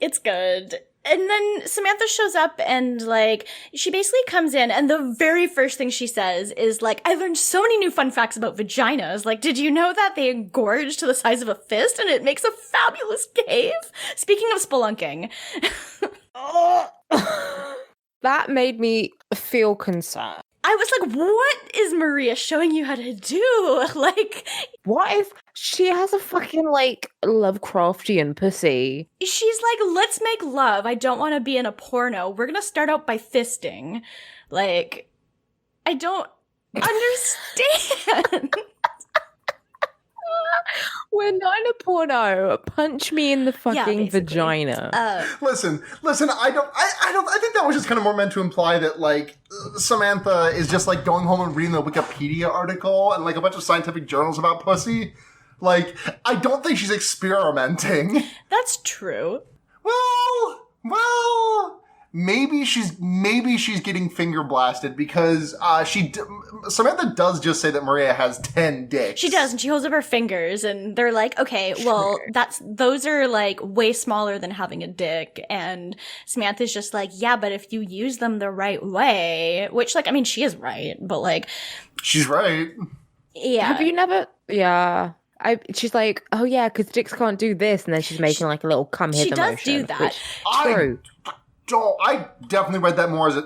It's good. And then Samantha shows up and, like, she basically comes in and the very first thing she says is, like, "I learned so many new fun facts about vaginas. Like, did you know that they engorge to the size of a fist and it makes a fabulous cave?" Speaking of spelunking. That made me feel concerned. I was like, what is Maria showing you how to do? Like, what if she has a fucking, like, Lovecraftian pussy? She's like, "Let's make love. I don't want to be in a porno. We're going to start out by fisting." Like, I don't understand. We're not in a porno. Punch me in the fucking vagina. Listen. I think that was just kind of more meant to imply that, like, Samantha is just, like, going home and reading the Wikipedia article and, like, a bunch of scientific journals about pussy. Like, I don't think she's experimenting. That's true. Well, maybe she's getting finger blasted because Samantha does just say that Maria has 10 dicks. She does, and she holds up her fingers, and they're like, "Okay, well, those are, like, way smaller than having a dick." And Samantha's just like, "Yeah, but if you use them the right way," which, like, I mean, she is right, but, like, she's right. Yeah. Have you never? Yeah. She's like, "Oh yeah, because dicks can't do this," and then she's making like a little come hither motion. She does do that. True. I definitely read that more as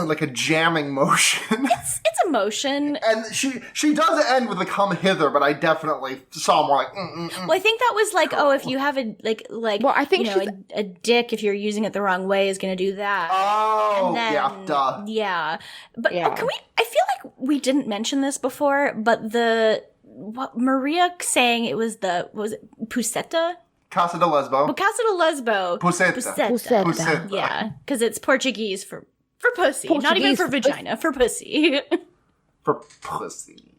like a jamming motion. It's a motion. And she does end with a come hither, but I definitely saw more like. Well, I think that was like, oh, if you have a like. Well, I think a dick, if you're using it the wrong way, is going to do that. Oh, and then, yeah, duh. Yeah, but can we? I feel like we didn't mention this before, but what Maria saying it was what was it, Puseta? Casa de Lesbo. Well, Casa de Lesbo. Puseta. Yeah, because it's Portuguese for pussy. Portuguese Not even for vagina, for pussy. For pussy.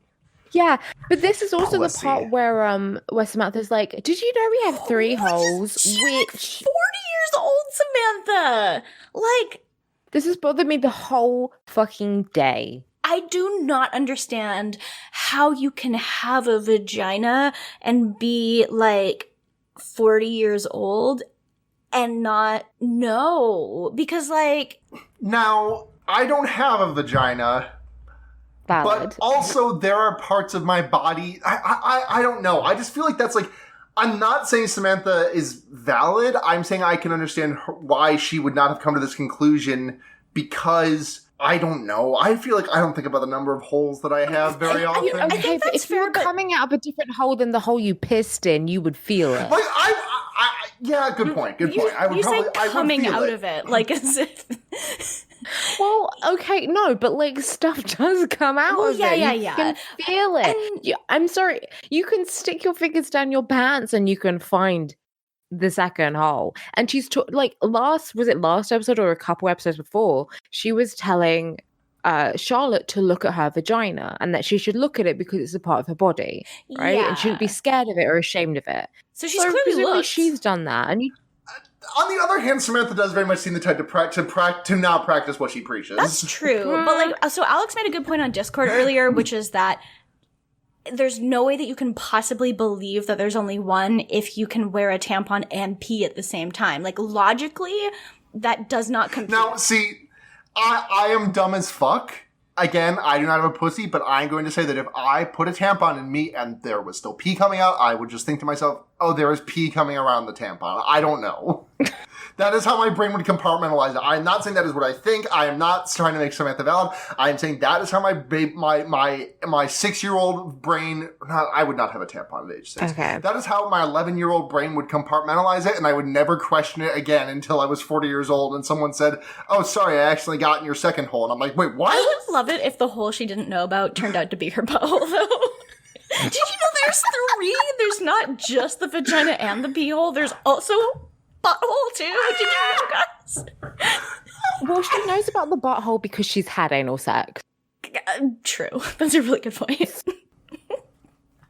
Yeah, but this is also the part where Samantha's like, "Did you know we have 3 holes?" Which 40 years old, Samantha. Like, this has bothered me the whole fucking day. I do not understand how you can have a vagina and be like 40 years old and not know, because like, now I don't have a vagina. Valid. But also there are parts of my body I don't know. I just feel like that's like I'm not saying Samantha is valid. I'm saying I can understand why she would not have come to this conclusion because I don't know. I feel like I don't think about the number of holes that I have very often. I think but that's if you were fair, but- coming out of a different hole than the hole you pissed in, you would feel it. Like yeah, good point. Good point. I would you probably say coming feel out of it, like as if. Well, okay, no, but like stuff does come out Well, of yeah, it. yeah, You yeah. can feel it. I'm sorry. You can stick your fingers down your pants and you can find the second hole. And she's like last episode or a couple episodes before, she was telling Charlotte to look at her vagina and that she should look at it because it's a part of her body, right? And shouldn't be scared of it or ashamed of it. So she's So clearly presumably looked. she's done that, and you. On the other hand, Samantha does very much seem the type to not practice what she preaches. That's true. But like, so Alex made a good point on Discord earlier, which is that there's no way that you can possibly believe that there's only one if you can wear a tampon and pee at the same time. Like, logically, that does not compute. Now, see, I am dumb as fuck. Again, I do not have a pussy, but I'm going to say that if I put a tampon in me and there was still pee coming out, I would just think to myself, oh, there is pee coming around the tampon. I don't know. That is how my brain would compartmentalize it. I'm not saying that is what I think. I am not trying to make Samantha valid. I am saying that is how my 6-year-old brain, I would not have a tampon at age 6. Okay. That is how my 11-year-old brain would compartmentalize it, and I would never question it again until I was 40 years old and someone said, oh, sorry, I actually got in your second hole. And I'm like, wait, what? I would love it if the hole she didn't know about turned out to be her butthole, though. Did you know there's 3? There's not just the vagina and the pee hole. There's also butthole, too. Did you know, guys? Well, she knows about the butthole because she's had anal sex. True. That's a really good point.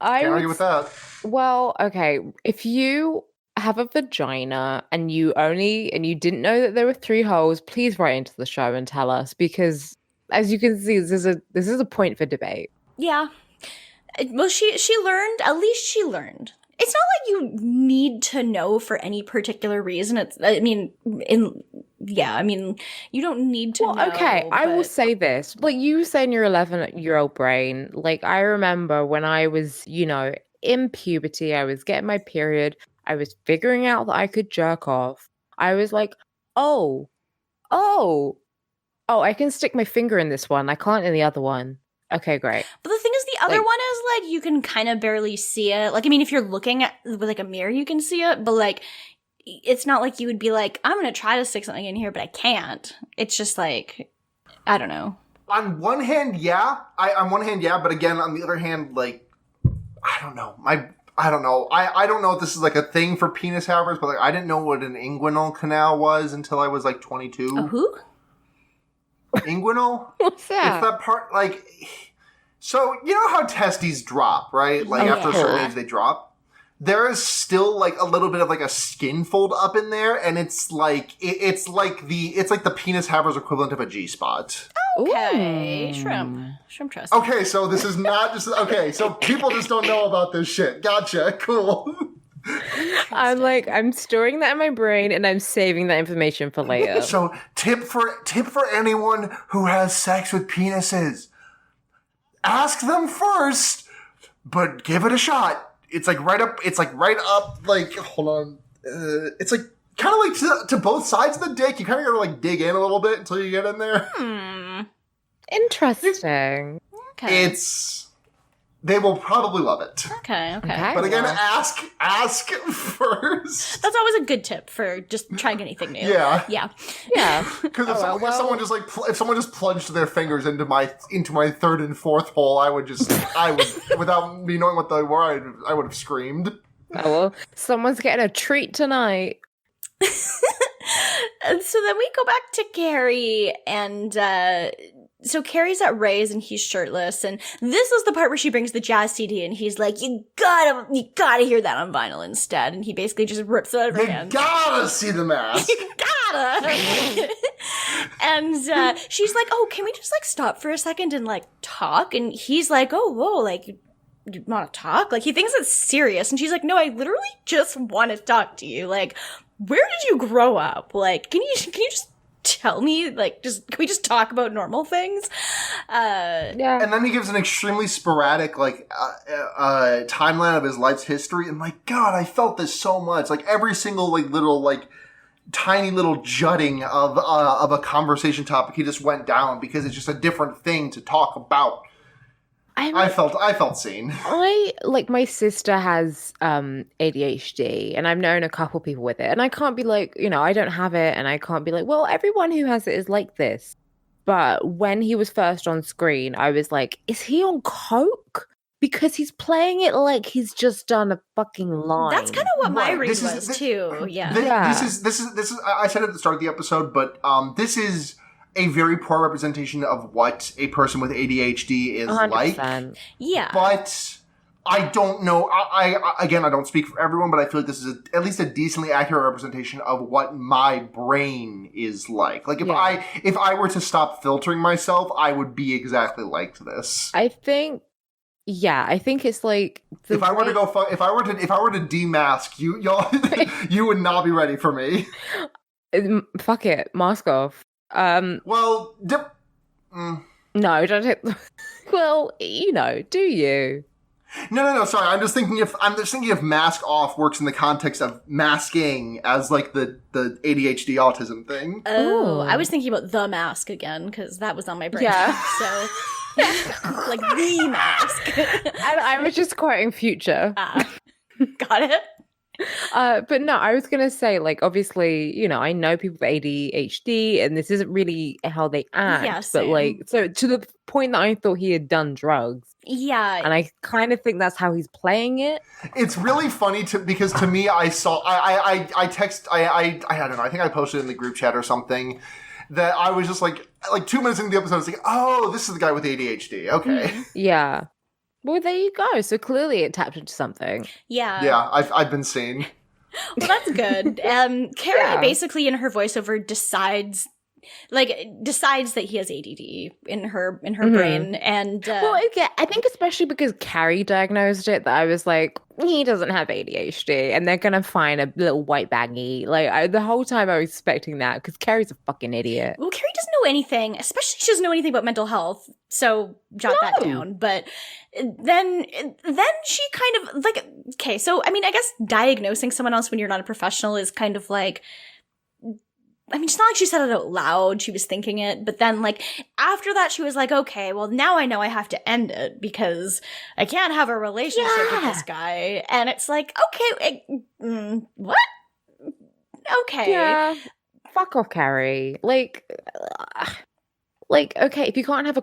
Can't argue with that. Well, okay. If you have a vagina and you didn't know that there were 3 holes, please write into the show and tell us, because as you can see, this is a point for debate. Yeah. Well, she learned. At least she learned. It's not like you need to know for any particular reason. You don't need to know. Well, okay, I will but- say this. Like you say in your 11-year-old brain, like I remember when I was, in puberty, I was getting my period, I was figuring out that I could jerk off. I was like, oh, I can stick my finger in this one. I can't in the other one. Okay, great. But the thing is, the other one is like you can kind of barely see it. Like, I mean, if you're looking at with like a mirror, you can see it. But like, it's not like you would be like, I'm gonna try to stick something in here, but I can't. It's just like, I don't know. On one hand, yeah. But again, on the other hand, like, I don't know. I don't know. I don't know if this is like a thing for penis havers, but like, I didn't know what an inguinal canal was until I was like 22. A who? Inguinal? What's that? It's that part, like, so you know how testes drop, right? Like after a certain age, they drop. There is still like a little bit of like a skin fold up in there, and it's like it's like the penis haver's equivalent of a G-spot. Okay, shrimp trust. Okay, so this is not just okay. So people just don't know about this shit. Gotcha. Cool. I'm storing that in my brain and I'm saving that information for later. So tip for anyone who has sex with penises. Ask them first, but give it a shot. It's like right up, like, hold on. It's like kind of like to both sides of the dick. You kind of gotta like dig in a little bit until you get in there. Interesting. Okay. They will probably love it. Okay. But again, ask first. That's always a good tip for just trying anything new. Yeah. Yeah. Because if someone just plunged their fingers into my 3rd and 4th hole, I would without me knowing what they were, I would have screamed. Oh well, someone's getting a treat tonight. And so then we go back to Carrie, and so Carrie's at Ray's and he's shirtless, and this is the part where she brings the jazz CD and he's like, you gotta hear that on vinyl instead, and he basically just rips it out of her You hand. gotta see the mask. You gotta. And she's like, oh, can we just like stop for a second and like talk? And he's like, oh, whoa, like you want to talk? Like he thinks it's serious, and she's like, no, I literally just want to talk to you. Like, where did you grow up? Like, can you just tell me? Like, can we just talk about normal things? Yeah. And then he gives an extremely sporadic, timeline of his life's history. And my God, I felt this so much. Like, every single, tiny little jutting of a conversation topic he just went down because it's just a different thing to talk about. I felt seen. My sister has ADHD, and I've known a couple people with it, and I can't be like, I don't have it, and I can't be like, well, everyone who has it is like this. But when he was first on screen, I was like, is he on coke? Because he's playing it like he's just done a fucking line. That's kind of what my read was too. Yeah. This is. I said it at the start of the episode, but this is a very poor representation of what a person with ADHD is 100%. like. Yeah. But I don't know. I don't speak for everyone, but I feel like this is at least a decently accurate representation of what my brain is like. Like, if I were to stop filtering myself, I would be exactly like this. I think it's like if I were to demask y'all, you would not be ready for me. Fuck it, mask off. No, don't take. Well, do you? No. Sorry, I'm just thinking if mask off works in the context of masking as like the ADHD autism thing. Oh, I was thinking about The Mask again because that was on my brain. Yeah. So, like The Mask. I was just quoting Future. Got it. But no, I was gonna say, obviously, I know people with ADHD, and this isn't really how they act. Yeah, but so to the point that I thought he had done drugs. Yeah, and I kind of think that's how he's playing it. It's really funny because to me, I saw I don't know. I think I posted in the group chat or something that I was just like 2 minutes into the episode, I was like, oh, this is the guy with ADHD. Okay. Yeah. Well, there you go. So clearly it tapped into something. Yeah. Yeah, I've been seen. Well, that's good. Carrie basically in her voiceover decides that he has ADD in her brain, and I think especially because Carrie diagnosed it, that I was like, he doesn't have ADHD, and they're gonna find a little white baggy. The whole time I was expecting that because Carrie's a fucking idiot. Well, Carrie doesn't know anything, especially she doesn't know anything about mental health. So jot that down. But then she kind of okay. So I mean, I guess diagnosing someone else when you're not a professional is kind of like. I mean, it's not like she said it out loud. She was thinking it. But then, after that, she was like, okay, well, now I know I have to end it because I can't have a relationship with this guy. And it's like, okay, what? Okay. Yeah. Fuck off, Carrie. Okay, if you can't have a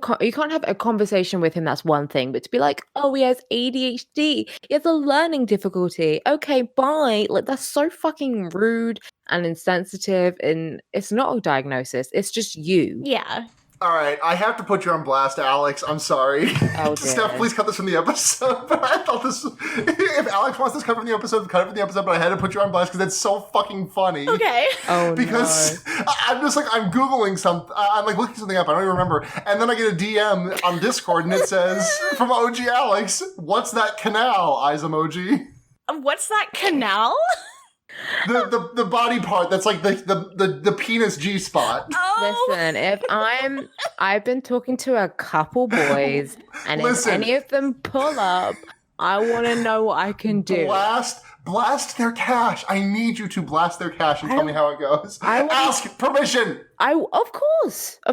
conversation with him, that's one thing. But to be like, oh, he has ADHD, he has a learning difficulty. Okay, bye. That's so fucking rude and insensitive, and it's not a diagnosis. It's just you. Yeah. All right, I have to put you on blast, Alex. I'm sorry. Oh, Steph, please cut this from the episode. But I thought this. If Alex wants this cut from the episode, cut it from the episode. But I had to put you on blast because it's so fucking funny. Okay. Oh because no. I'm just I'm googling something. I'm looking something up. I don't even remember. And then I get a DM on Discord, and it says from OG Alex, "What's that canal?" Eyes emoji. What's that canal? The body part that's like the penis G spot. Oh. Listen, I've been talking to a couple boys, and if any of them pull up, I want to know what I can do. Blast their cache. I need you to blast their cache and tell me how it goes. Ask permission. Of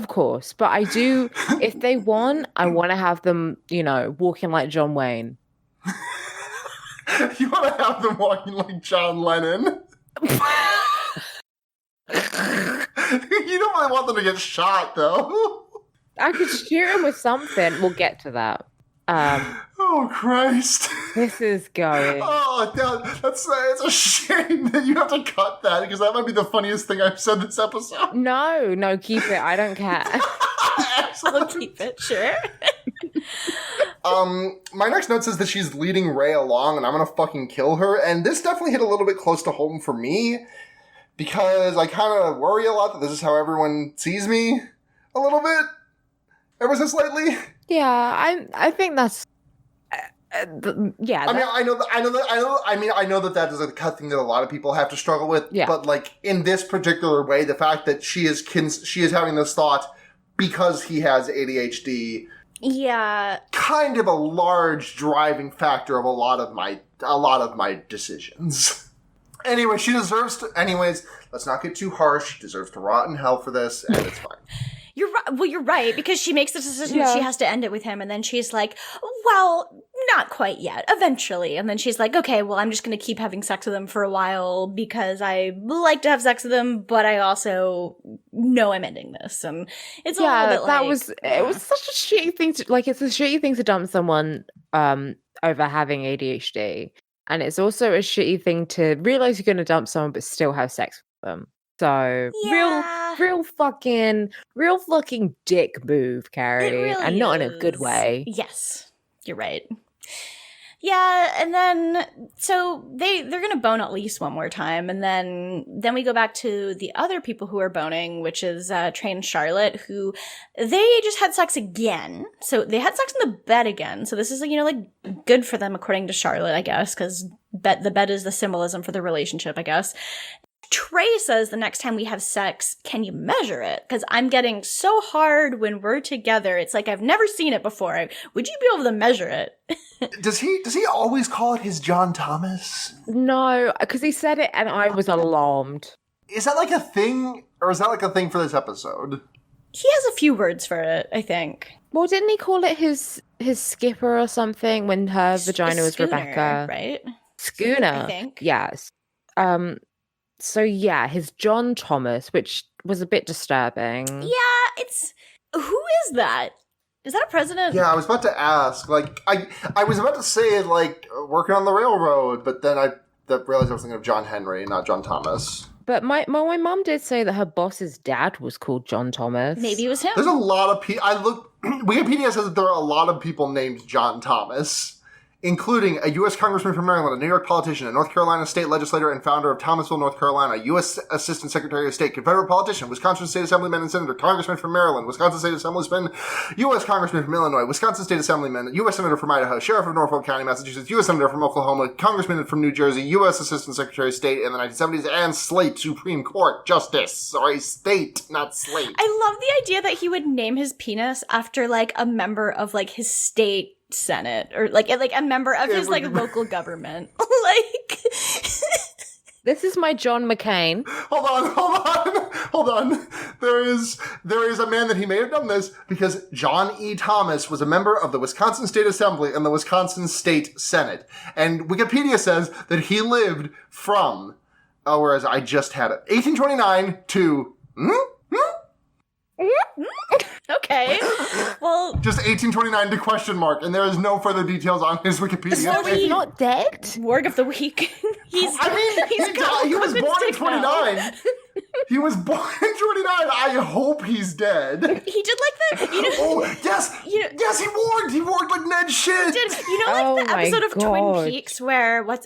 course, but I do. If they want, I want to have them, walking like John Wayne. You want to have them walking like John Lennon? You don't really want them to get shot, though. I could shoot him with something. We'll get to that. Oh, Christ. This is going. Oh, it's a shame that you have to cut that, because that might be the funniest thing I've said this episode. No, keep it. I don't care. I'll keep it, sure. My next note says that she's leading Ray along and I'm gonna fucking kill her, and this definitely hit a little bit close to home for me, because I kind of worry a lot that this is how everyone sees me a little bit, ever so slightly. Yeah, I think that's... Yeah. I mean, I know that is a thing that a lot of people have to struggle with. Yeah. But like in this particular way, the fact that she is having this thought because he has ADHD. Yeah. Kind of a large driving factor of a lot of my decisions. Anyway, anyways, let's not get too harsh. She deserves to rot in hell for this, and it's fine. You're right. Well, you're right, because she makes the decision Yeah. she has to end it with him, and then she's like, well, not quite yet, eventually. And then she's like, okay, well, I'm just going to keep having sex with him for a while because I like to have sex with him, but I also know I'm ending this. And it's a little bit like... it was such a shitty thing to, like, it's a shitty thing to dump someone over having ADHD. And it's also a shitty thing to realize you're going to dump someone but still have sex with them. So Yeah. real fucking dick move, Carrie, It really and not in a good is. way. Yes, you're right. Yeah, and then so they're gonna bone at least one more time, and then we go back to the other people who are boning, which is Trey and Charlotte, who they just had sex again. So they had sex in the bed again. So this is like good for them according to Charlotte, I guess, because the bed is the symbolism for the relationship, I guess. Trey says the next time we have sex, can you measure it? Because I'm getting so hard when we're together. It's like I've never seen it before. Would you be able to measure it? Does he always call it his John Thomas? No, because he said it and I was alarmed. Is that like a thing, or is that like a thing for this episode? He has a few words for it, I think. Well, didn't he call it his skipper or something when her vagina was Schooner, Rebecca? Right? Schooner, I think. Yes. So yeah, his John Thomas, which was a bit disturbing. Yeah, who is that? Is that a president? Yeah, I was about to ask. Like, I was about to say, like, working on the railroad, but then I realized I was thinking of John Henry, not John Thomas. But my mum did say that her boss's dad was called John Thomas. Maybe it was him. There's a lot of people. Wikipedia says that there are a lot of people named John Thomas, including a U.S. Congressman from Maryland, a New York politician, a North Carolina state legislator and founder of Thomasville, North Carolina, a U.S. Assistant Secretary of State, Confederate politician, Wisconsin State Assemblyman and Senator, Congressman from Maryland, Wisconsin State Assemblyman, U.S. Congressman from Illinois, Wisconsin State Assemblyman, U.S. Senator from Idaho, Sheriff of Norfolk County, Massachusetts, U.S. Senator from Oklahoma, Congressman from New Jersey, U.S. Assistant Secretary of State in the 1970s, and Slate Supreme Court Justice. Sorry, state, not slate. I love the idea that he would name his penis after, like, a member of, like, his state senate, or like a member of his like local government. Like, this is my John McCain. Hold on. There is a man that he may have done this because John E. Thomas was a member of the Wisconsin State Assembly and the Wisconsin State Senate, and Wikipedia says that he lived from whereas I just had it 1829 to okay, well, just 1829 to question mark, and there is no further details on his Wikipedia. So He's not dead? Warg of the week. He was born in 29. He was born in 29. I hope he's dead. He did like the, oh yes, yes, he warged like Ned shit. The episode of Twin Peaks where who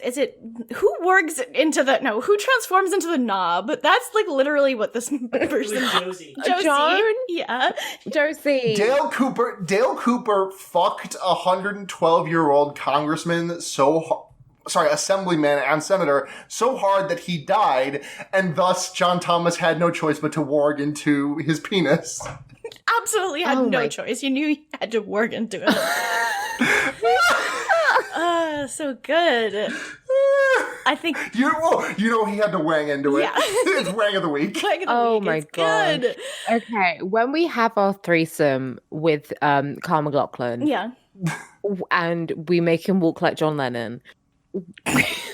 transforms into the knob? That's like literally what this person. Josie. Joan? Yeah. Josie. Dale Cooper fucked a 112-year-old assemblyman and senator so hard that he died, and thus John Thomas had no choice but to warg into his penis. Absolutely had no choice. You knew you had to warg into it. So good. I think he had to wang into it. Yeah. It's wang of the week. My god. Good. Okay, when we have our threesome with Carl McLaughlin, Yeah. and we make him walk like John Lennon,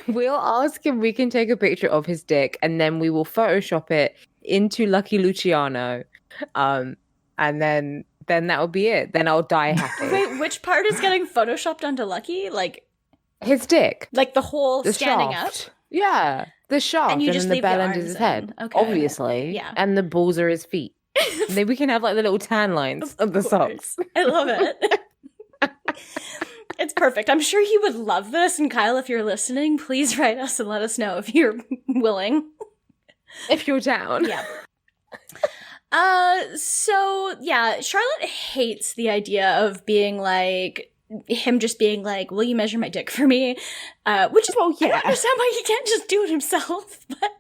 we'll ask him we can take a picture of his dick, and then we will Photoshop it into Lucky Luciano, and then that will be it. Then I'll die happy. Wait, which part is getting photoshopped onto Lucky? Like his dick, like the whole the standing shaft. up. Yeah, the shaft, And you just then the leave bell the under arms his in. head, Okay. obviously. Yeah. And the balls are his feet. Then we can have like the little tan lines of the socks. I love it. It's perfect. I'm sure he would love this. And Kyle, if you're listening, please write us and let us know if you're willing. If you're down. Yeah. So yeah, Charlotte hates the idea of being like him just being like, will you measure my dick for me? Which is, I don't understand why he can't just do it himself. But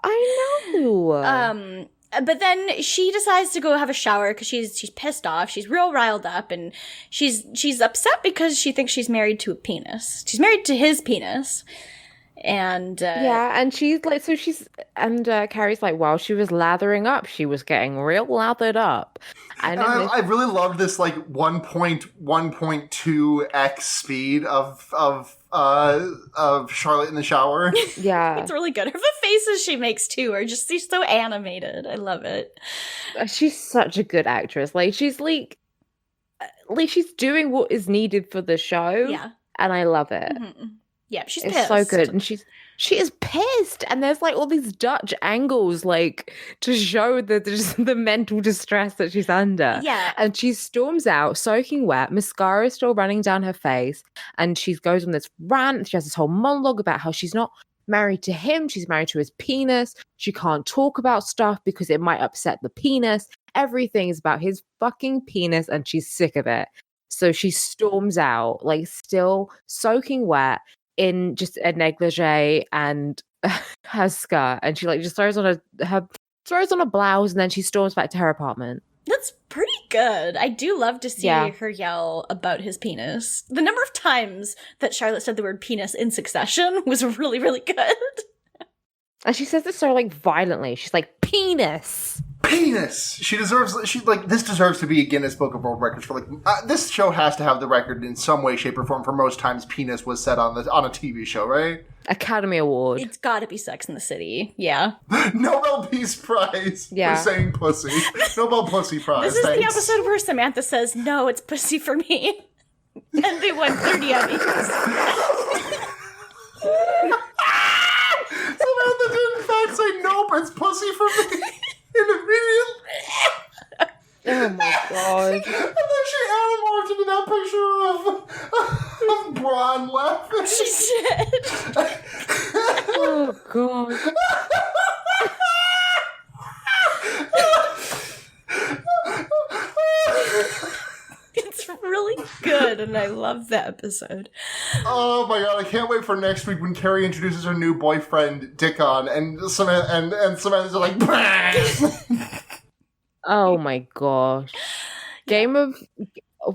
I know. But then she decides to go have a shower because she's pissed off. She's real riled up, and she's upset because she thinks she's married to a penis. She's married to his penis. And and she's like, Carrie's like, while she was lathering up, she was getting real lathered up. And I really love this like 1.2x speed of Charlotte in the shower. Yeah, it's really good. The faces she makes too are just so animated. I love it. She's such a good actress. Like she's like she's doing what is needed for the show. Yeah, and I love it. Mm-hmm. Yeah, she's it's pissed. so good, and she is pissed, and there's like all these Dutch angles like to show the mental distress that she's under. Yeah, and she storms out, soaking wet, mascara is still running down her face, and she goes on this rant. She has this whole monologue about how she's not married to him; she's married to his penis. She can't talk about stuff because it might upset the penis. Everything is about his fucking penis, and she's sick of it. So she storms out, like still soaking wet, in just a negligee and her skirt, and she like just throws on a blouse, and then she storms back to her apartment. That's pretty good. I do love to see her yell about his penis. The number of times that Charlotte said the word penis in succession was really, really good. And she says it so like violently. She's like, penis. Penis. This deserves to be a Guinness Book of World Records for this show has to have the record in some way, shape, or form for most times penis was said on a TV show, right? Academy Award. It's got to be Sex in the City. Yeah. Nobel Peace Prize for saying pussy. Nobel Pussy Prize. This is the episode where Samantha says, "No, it's pussy for me," and they won 30 Emmys. Samantha did in fact say, "Nope, it's pussy for me." Immediately. Oh my god. And then she animorphed into that picture of Braun laughing. She did. Oh god. It's really good, and I love that episode. Oh my god, I can't wait for next week when Carrie introduces her new boyfriend, Dickon, and Samantha's like, oh my gosh.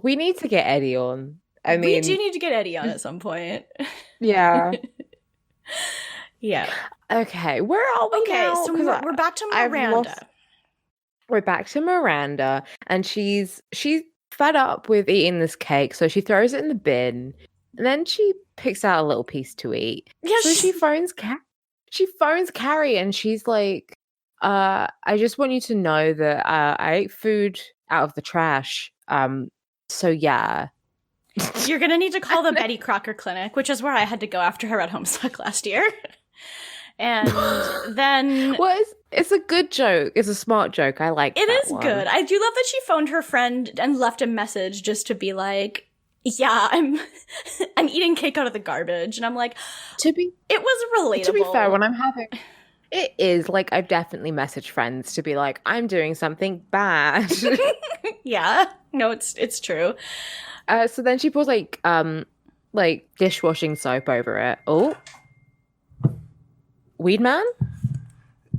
We need to get Eddie on. I mean, we do need to get Eddie on at some point. Yeah. Yeah. Okay, where are we now? So we're back to Miranda. We're back to Miranda, and she's fed up with eating this cake, so she throws it in the bin, and then she picks out a little piece to eat. Yeah, so she phones Carrie, and she's like, I just want you to know that I ate food out of the trash. So yeah. You're gonna need to call the Betty Crocker Clinic, which is where I had to go after her at Homestuck last year. And then... Well, it's a good joke. It's a smart joke. I like it. It is good. I do love that she phoned her friend and left a message just to be like, yeah, I'm eating cake out of the garbage. And I'm like, it was relatable. To be fair, when I'm having... It is, like, I've definitely messaged friends to be like, I'm doing something bad. Yeah. No, it's true. So then she pours, like dishwashing soap over it. Oh. Weed man?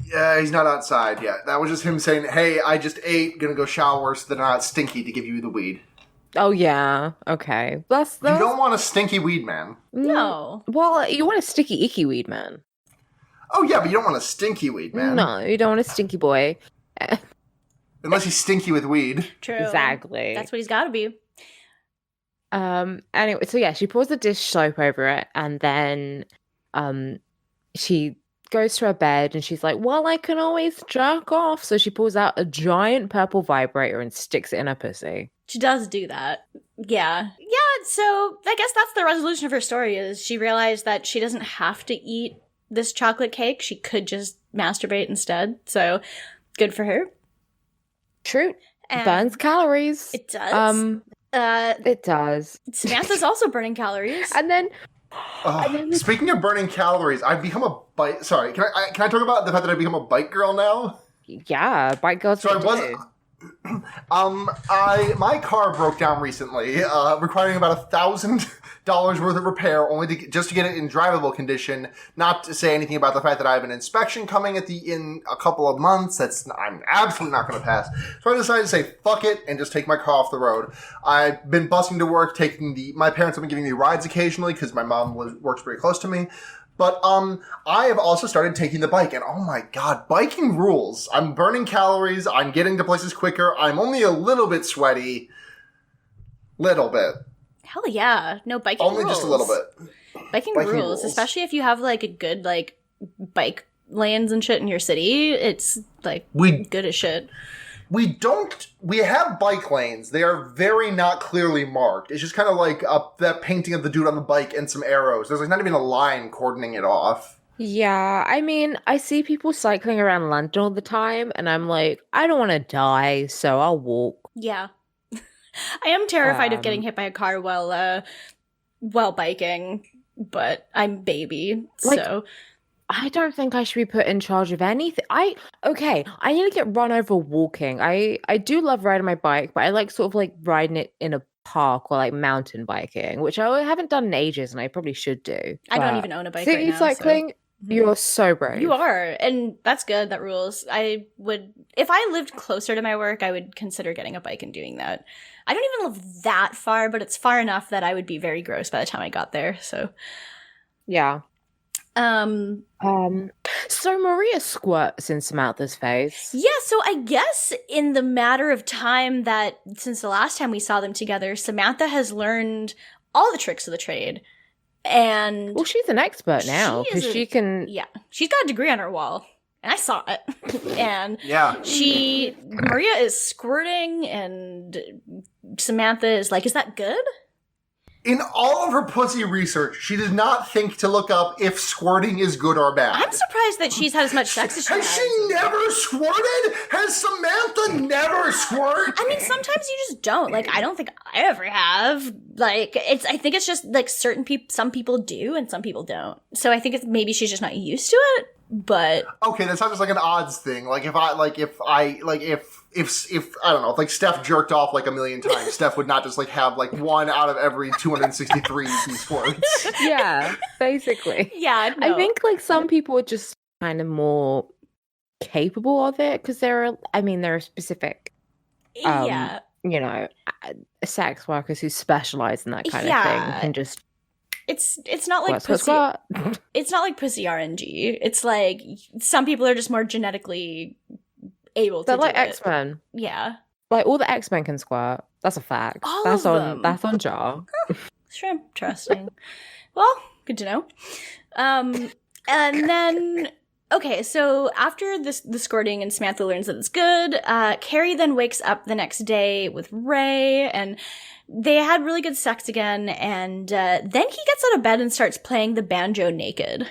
Yeah, he's not outside yet. That was just him saying, hey, I just ate, gonna go shower so they're not stinky to give you the weed. Oh, yeah. Okay. You don't want a stinky weed man. No. Well, you want a sticky, icky weed man. Oh, yeah, but you don't want a stinky weed man. No, you don't want a stinky boy. Unless he's stinky with weed. True. Exactly. That's what he's got to be. Anyway, so yeah, she pours the dish soap over it, and then she goes to her bed, and she's like, well, I can always jerk off. So she pulls out a giant purple vibrator and sticks it in her pussy. She does do that. Yeah. Yeah, so I guess that's the resolution of her story, is she realized that she doesn't have to eat this chocolate cake. She could just masturbate instead. So good for her. True. And burns calories. It does. It does. Samantha's also burning calories. And then... Speaking of burning calories, I've become a bike... Sorry, can I talk about the fact that I've become a bike girl now? Yeah, bike girls. So My car broke down recently, requiring about $1,000 worth of repair, only just to get it in drivable condition. Not to say anything about the fact that I have an inspection coming in a couple of months. I'm absolutely not going to pass. So I decided to say fuck it and just take my car off the road. I've been busing to work, my parents have been giving me rides occasionally because my mom works pretty close to me. But I have also started taking the bike, and oh my god, biking rules. I'm burning calories, I'm getting to places quicker, I'm only a little bit sweaty. Little bit. Hell yeah. No, biking Only rules. just a little bit. Biking rules, especially if you have, like, a good, like, bike lanes and shit in your city. It's, like, good as shit. We have bike lanes. They are very not clearly marked. It's just kind of like that painting of the dude on the bike and some arrows. There's like not even a line cordoning it off. Yeah, I mean, I see people cycling around London all the time, and I'm like, I don't want to die, so I'll walk. Yeah. I am terrified of getting hit by a car while biking, but I'm baby, so... I don't think I should be put in charge of anything. I need to get run over walking. I do love riding my bike, but I like sort of like riding it in a park or like mountain biking, which I haven't done in ages and I probably should do. I don't even own a bike right now. Cycling, so. You're so brave. You are, and that's good. That rules. I would, if I lived closer to my work, I would consider getting a bike and doing that. I don't even live that far, but it's far enough that I would be very gross by the time I got there, so. Yeah. So Maria squirts in Samantha's face. Yeah, so I guess in the matter of time that since the last time we saw them together, Samantha has learned all the tricks of the trade. And well, she's an expert now because she can. Yeah, she's got a degree on her wall, and I saw it. And yeah, Maria is squirting, and Samantha is like, "Is that good?" In all of her pussy research, she did not think to look up if squirting is good or bad. I'm surprised that she's had as much sex as she has. Has she never squirted? Has Samantha never squirted? I mean, sometimes you just don't. Like, I don't think I ever have. Like, I think it's just, like, some people do and some people don't. So I think maybe she's just not used to it, but... Okay, that sounds like an odds thing. Like, if I don't know, if like Steph jerked off like a million times, Steph would not just like have like one out of every 263 squirts. Yeah, basically. Yeah, no. I think like some people are just kind of more capable of it because there are specific, sex workers who specialize in that kind of thing and just. It's not like pussy. It's not like pussy RNG. It's like some people are just more genetically able to. They're like do X-Men. Yeah. Like all the X-Men can squirt. That's a fact. All that's of on them. That's on Jar. Sure, interesting. Well, good to know. And then okay, so after the squirting and Samantha learns that it's good, Carrie then wakes up the next day with Ray, and they had really good sex again, and then he gets out of bed and starts playing the banjo naked.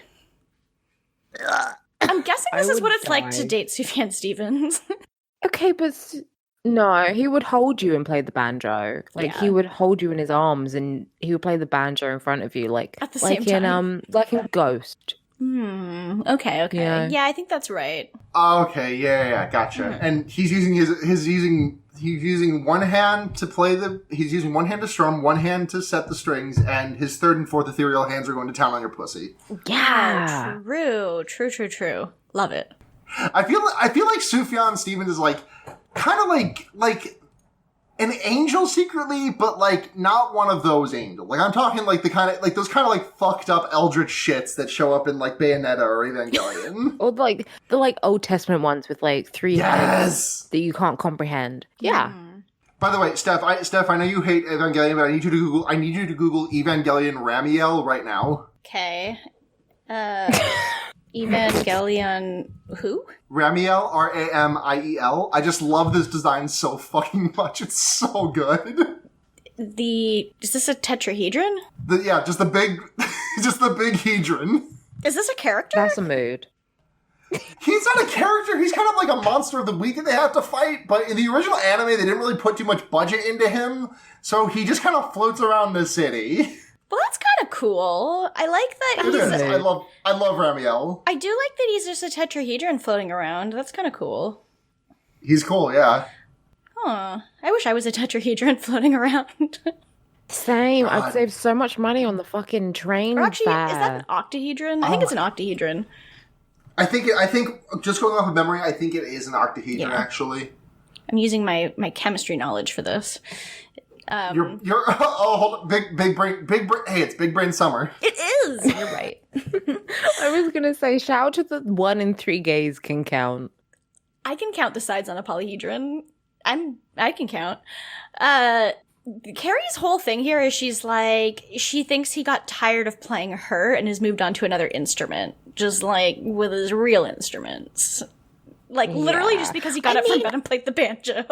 I'm guessing this is what it's like to date Sufjan Stevens. Okay, but no, he would hold you and play the banjo. Like he would hold you in his arms and he would play the banjo in front of you, like at the same time, like in Ghost. Okay. Yeah, I think that's right. Okay, yeah, gotcha. And he's using he's using one hand to he's using one hand to strum, one hand to set the strings, and his third and fourth ethereal hands are going to town on your pussy. Yeah, true. Love it. I feel like Sufjan Stevens is like kind of like an angel secretly, but like not one of those angels. Like I'm talking like the kind of like those kind of like fucked up eldritch shits that show up in like Bayonetta or Evangelion. Or like the like Old Testament ones with like three heads that you can't comprehend. Yeah. By the way, Steph, I know you hate Evangelion, but I need you to Google Evangelion Ramiel right now. Okay. Evangelion who? Ramiel, Ramiel. I just love this design so fucking much. It's so good. Is this a tetrahedron? Just the big hedron. Is this a character? That's a mood. He's not a character. He's kind of like a monster of the week that they have to fight. But in the original anime, they didn't really put too much budget into him. So he just kind of floats around the city. Well, that's kind of cool. I like that It is. I love Ramiel. I do like that he's just a tetrahedron floating around. That's kind of cool. He's cool, yeah. Huh. I wish I was a tetrahedron floating around. Same. God. I'd save so much money on the fucking train Or actually, fare. is that an octahedron? I think it's an octahedron. I think just going off of memory, I think it is an octahedron actually. I'm using my chemistry knowledge for this. You're hold on. Big brain. Hey, it's big brain summer. It is. You're right. I was gonna say, shout out to the 1 in 3 gays can count. I can count the sides on a polyhedron. I can count. Carrie's whole thing here is she thinks he got tired of playing her and has moved on to another instrument, just like with his real instruments. Like literally just because he got up from bed and played the banjo.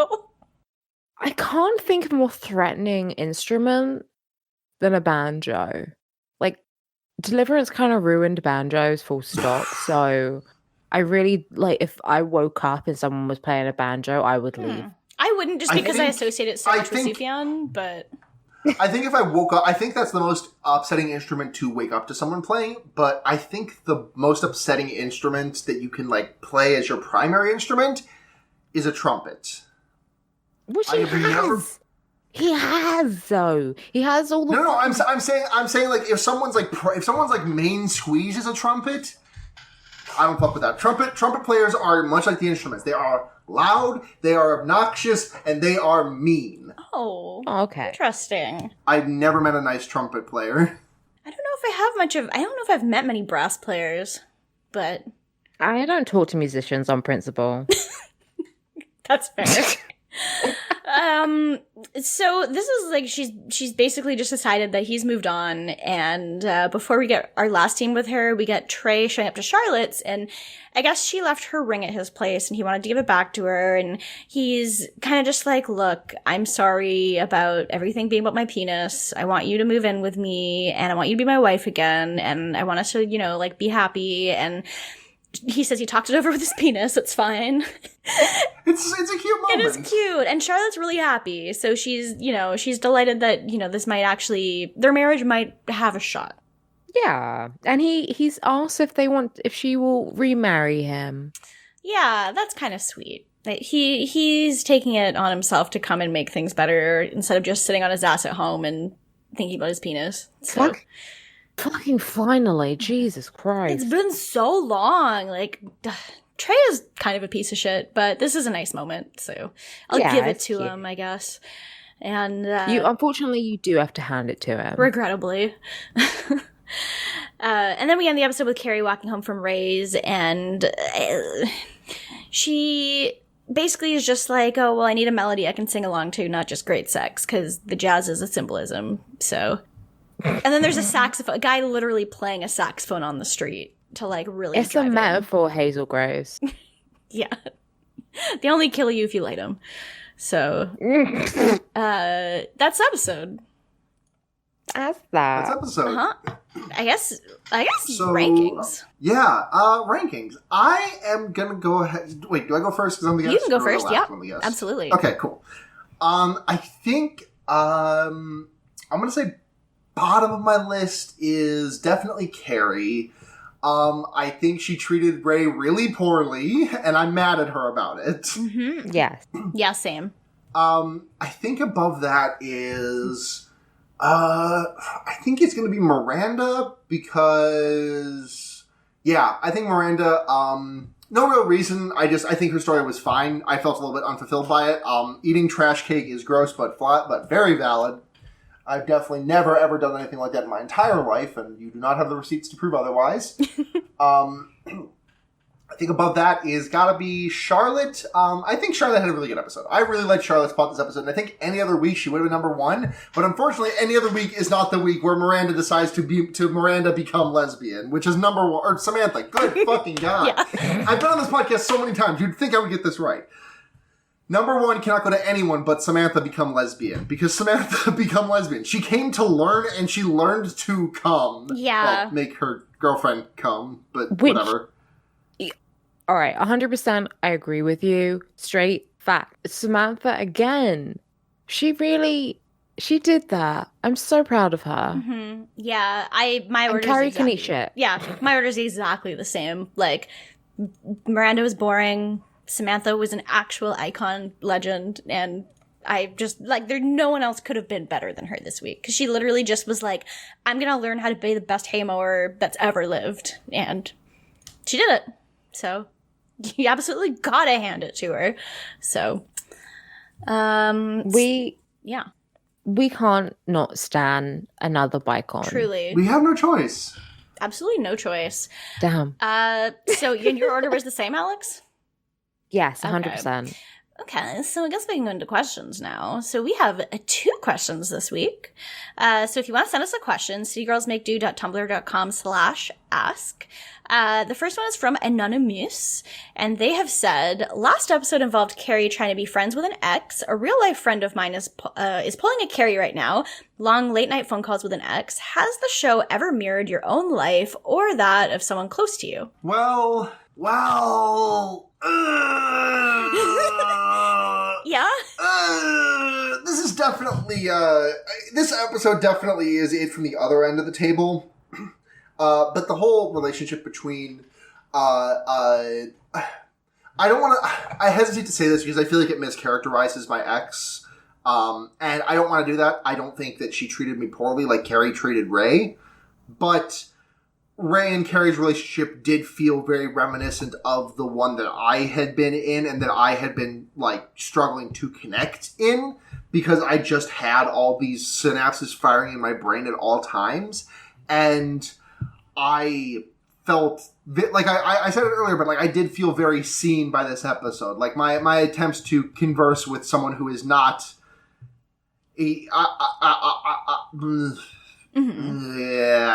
I can't think of a more threatening instrument than a banjo. Like, Deliverance kind of ruined banjos, full stop. So I really, like, if I woke up and someone was playing a banjo, I would leave. I wouldn't just because I associate it so much with Sufjan, but... I think if I woke up, I think that's the most upsetting instrument to wake up to someone playing, but I think the most upsetting instrument that you can, like, play as your primary instrument is a trumpet. Which he has. He has, though. He has all the... No, I'm saying, like, if someone's main squeeze is a trumpet, I don't fuck with that. Trumpet players are much like the instruments. They are loud, they are obnoxious, and they are mean. Oh, okay. Interesting. I've never met a nice trumpet player. I don't know if I've met many brass players, but... I don't talk to musicians on principle. That's fair. So this is like she's basically just decided that he's moved on, and before we get our last scene with her, we get Trey showing up to Charlotte's, and I guess she left her ring at his place and he wanted to give it back to her, and he's kind of just like, look, I'm sorry about everything being about my penis. I want you to move in with me, and I want you to be my wife again, and I want us to, like, be happy. And he says he talked it over with his penis. It's fine. It's a cute moment. It is cute. And Charlotte's really happy. So she's delighted that, this might actually, their marriage might have a shot. Yeah. And he's asked if she will remarry him. Yeah, that's kind of sweet. He's taking it on himself to come and make things better instead of just sitting on his ass at home and thinking about his penis. So. Fucking finally, Jesus Christ. It's been so long. Like, Trey is kind of a piece of shit, but this is a nice moment, so I'll give it to him, I guess. And unfortunately, you do have to hand it to him. Regrettably. And then we end the episode with Carrie walking home from Ray's, and she basically is just like, oh, well, I need a melody I can sing along to, not just great sex, because the jazz is a symbolism, so... And then there's a guy literally playing a saxophone on the street to, like, really It's a metaphor, Hazel Groves. Yeah. They only kill you if you light them. So, that's the episode. That's that. That's episode. Uh-huh. I guess So, rankings. Yeah, rankings. I am gonna go ahead. Wait, do I go first? Because I'm the guest. You can go first, yeah. Absolutely. Okay, cool. I think, I'm gonna say bottom of my list is definitely Carrie. I think she treated Ray really poorly, and I'm mad at her about it. Mm-hmm. Yes. Yeah, same. I think above that is, I think it's going to be Miranda because, I think Miranda, no real reason. I think her story was fine. I felt a little bit unfulfilled by it. Eating trash cake is gross but very valid. I've definitely never, ever done anything like that in my entire life, and you do not have the receipts to prove otherwise. I think above that is gotta be Charlotte. I think Charlotte had a really good episode. I really liked Charlotte's plot this episode, and I think any other week she would have been number one, but unfortunately any other week is not the week where Miranda decides to Miranda become lesbian, which is number one, or Samantha, good fucking God. Yeah. I've been on this podcast so many times, you'd think I would get this right. Number one cannot go to anyone but Samantha become lesbian. Because Samantha become lesbian. She came to learn, and she learned to come. Yeah. Well, make her girlfriend come, but whatever. All right, 100% I agree with you. Straight fact. Samantha, again, she did that. I'm so proud of her. Mm-hmm. Yeah, my order. Carrie can eat shit. Yeah, my order is exactly the same. Like, Miranda was boring. Samantha was an actual icon legend, and I just, like, no one else could have been better than her this week. Because she literally just was like, I'm going to learn how to be the best hay mower that's ever lived. And she did it. So you absolutely gotta hand it to her. So, we yeah. can't not stan another Bicon. Truly. We have no choice. Absolutely no choice. Damn. So your order was the same, Alex? Yes, 100%. Okay, so I guess we can go into questions now. So we have 2 questions this week. So if you want to send us a question, citygirlsmakedo.tumblr.com/ask. The first one is from Anonymous, and they have said, last episode involved Carrie trying to be friends with an ex. A real-life friend of mine is pulling a Carrie right now. Long late-night phone calls with an ex. Has the show ever mirrored your own life or that of someone close to you? Well... Yeah? This is definitely, this episode definitely is it from the other end of the table. But the whole relationship between, I don't want to, I hesitate to say this because I feel like it mischaracterizes my ex. And I don't want to do that. I don't think that she treated me poorly like Carrie treated Ray. But Ray and Carrie's relationship did feel very reminiscent of the one that I had been in and that I had been, like, struggling to connect in because I just had all these synapses firing in my brain at all times. And I felt, like, I said it earlier, but, like, I did feel very seen by this episode. Like, my attempts to converse with someone who is not Yeah,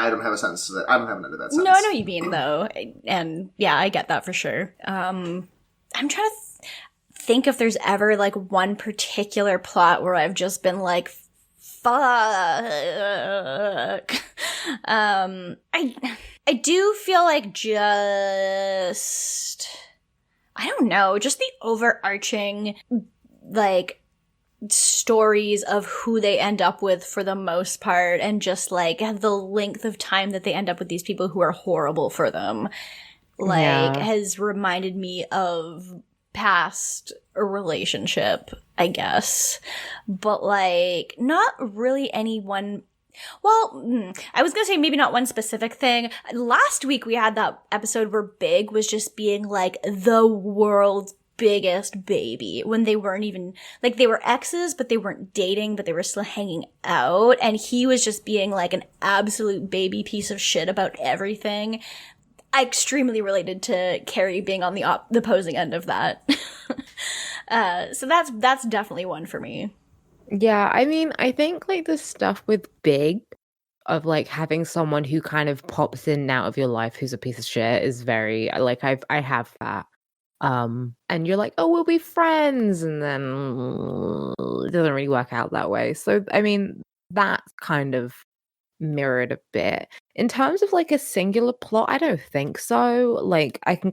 I don't have a sense of that. I don't have an end of that sentence. No, I know what you mean, though. And yeah, I get that for sure. I'm trying to think if there's ever, like, one particular plot where I've just been like, fuck. I do feel like just, I don't know, just the overarching, like, stories of who they end up with for the most part, and just like the length of time that they end up with these people who are horrible for them, like, has reminded me of past relationship, I guess. But, like, not really any one. Well, I was gonna say maybe not one specific thing. Last week we had that episode where Big was just being like the world's biggest baby when they weren't even, like, they were exes, but they weren't dating, but they were still hanging out, and he was just being like an absolute baby piece of shit about everything. I extremely related to Carrie being on the opposing end of that. So that's definitely one for me. Yeah, I mean, I think, like, the stuff with Big, of, like, having someone who kind of pops in and out of your life who's a piece of shit is very, like, I have that. And you're like, oh, we'll be friends, and then it doesn't really work out that way. So, I mean, that's kind of mirrored a bit. In terms of, like, a singular plot, I don't think so. Like, I can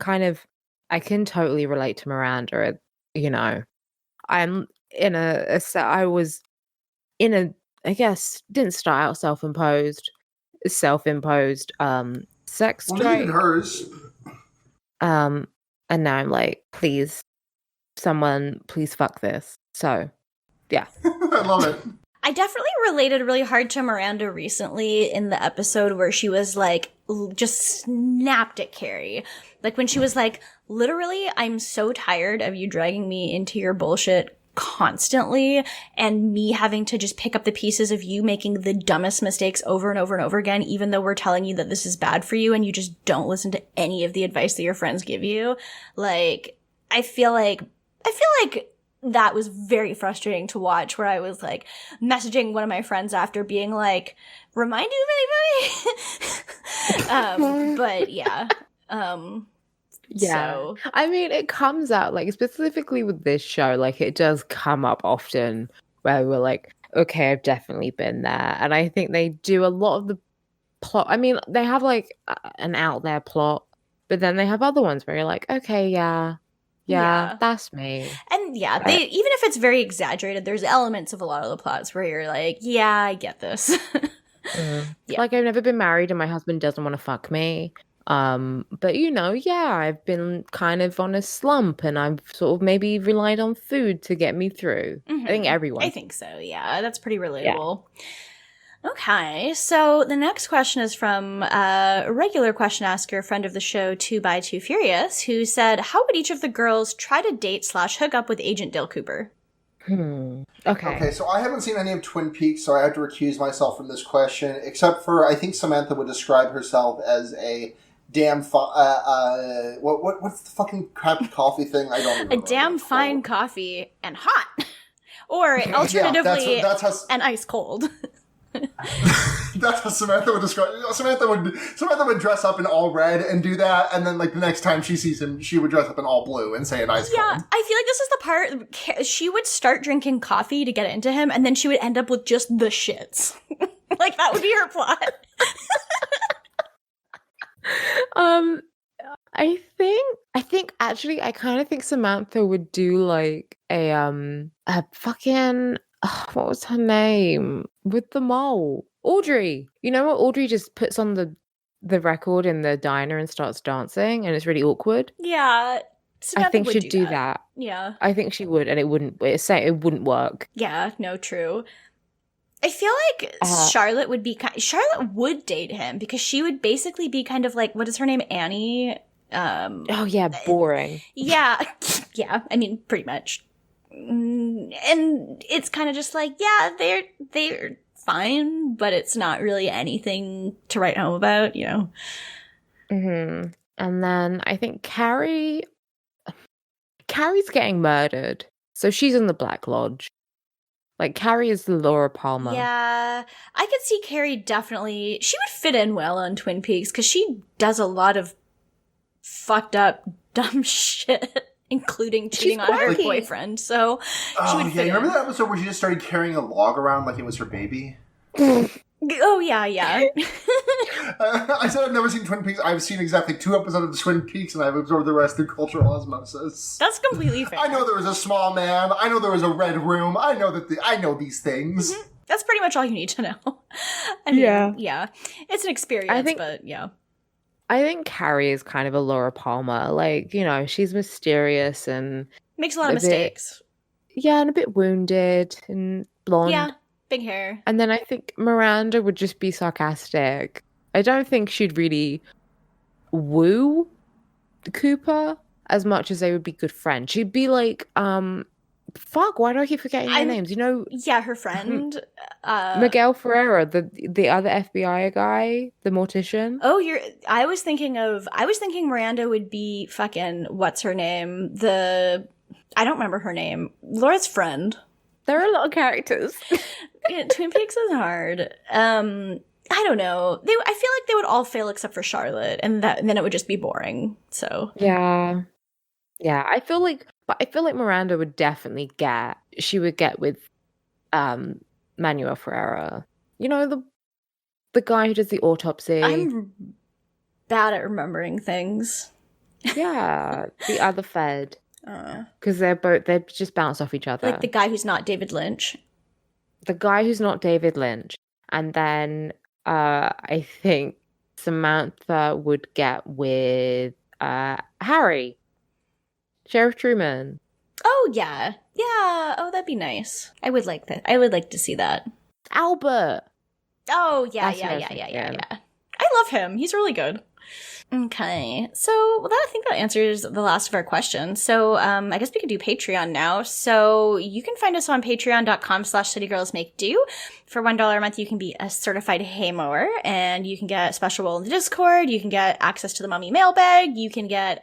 totally relate to Miranda. You know, I'm in I was in a, I guess, didn't start out self-imposed sex Well, drive. even hers. And now I'm like, please, someone, please fuck this. So, yeah. I love it. I definitely related really hard to Miranda recently in the episode where she was like, just snapped at Carrie. Like, when she was like, literally, I'm so tired of you dragging me into your bullshit constantly, and me having to just pick up the pieces of you making the dumbest mistakes over and over and over again, even though we're telling you that this is bad for you and you just don't listen to any of the advice that your friends give you. Like, I feel like that was very frustrating to watch, where I was like messaging one of my friends after being like, remind you of anybody? But yeah. Yeah. So. I mean, it comes out, like, specifically with this show, like, it does come up often where we're like, okay, I've definitely been there. And I think they do a lot of the plot. I mean, they have, like, an out there plot, but then they have other ones where you're like, okay, yeah, that's me. And yeah, even if it's very exaggerated, there's elements of a lot of the plots where you're like, yeah, I get this. Yeah. Like, I've never been married and my husband doesn't want to fuck me. But I've been kind of on a slump and I've sort of maybe relied on food to get me through. I think everyone. I think so, yeah. That's pretty relatable. Yeah. Okay, so the next question is from a regular question asker, friend of the show, 2x2 Furious, who said, how would each of the girls try to date/hook up with Agent Dale Cooper? Okay, so I haven't seen any of Twin Peaks, so I have to recuse myself from this question, except for I think Samantha would describe herself as a damn what's the fucking crappy coffee thing? I don't even remember. A damn fine coffee and hot. Or alternatively, that's how, and ice cold. That's how Samantha would describe. Samantha would dress up in all red and do that, and then like the next time she sees him, she would dress up in all blue and say an ice Yeah, cold. I feel like this is the part she would start drinking coffee to get into him, and then she would end up with just the shits. Like that would be her plot. I think actually I kind of think Samantha would do like a fucking what was her name with the mole? Audrey. You know what? Audrey just puts on the record in the diner and starts dancing, and it's really awkward. Yeah, Samantha I think would she'd do that. Yeah, I think she would, and it wouldn't work. Yeah, no, true. I feel like Charlotte would be Charlotte would date him because she would basically be kind of like, what is her name, Annie? Oh yeah, boring. Yeah, yeah. I mean, pretty much. And it's kind of just like, yeah, they're fine, but it's not really anything to write home about, you know. And then I think Carrie's getting murdered, so she's in the Black Lodge. Like, Carrie is the Laura Palmer. Yeah, I could see Carrie definitely. She would fit in well on Twin Peaks because she does a lot of fucked up, dumb shit, including cheating on her boyfriend. So she would fit you remember in. that episode where she just started carrying a log around like it was her baby? Oh, yeah. I said I've never seen Twin Peaks. I've seen exactly 2 episodes of Twin Peaks, and I've absorbed the rest through cultural osmosis. That's completely fair. I know there was a small man. I know there was a red room. I know these things. Mm-hmm. That's pretty much all you need to know. I mean, yeah. It's an experience, but yeah. I think Carrie is kind of a Laura Palmer. Like, you know, she's mysterious and... makes a lot of mistakes. And a bit wounded and blonde. Yeah. Big hair. And then I think Miranda would just be sarcastic. I don't think she'd really woo Cooper as much as they would be good friends. She'd be like, fuck, why do I keep forgetting their names? You know? Yeah, her friend. Miguel Ferreira, the other FBI guy, the mortician. Oh, I was thinking Miranda would be fucking, what's her name? I don't remember her name. Laura's friend. There are a lot of characters. Yeah, Twin Peaks is hard. I don't know. I feel like they would all fail except for Charlotte, and then it would just be boring. So yeah. I feel like Miranda would definitely get with Manuel Ferreira. You know, the guy who does the autopsy. I'm bad at remembering things. Yeah, the other Fed. Because they just bounce off each other. Like the guy who's not David Lynch. The guy who's not David Lynch. And then I think Samantha would get with Harry. Sheriff Truman. Oh, yeah. Yeah. Oh, that'd be nice. I would like that. I would like to see that. Albert. Oh, yeah. I love him. He's really good. Okay, so I think that answers the last of our questions. So I guess we could do Patreon now. So you can find us on patreon.com/citygirlsmakedo. For $1 a month, you can be a certified haymower, and you can get a special role in the Discord. You can get access to the Mummy mailbag. You can get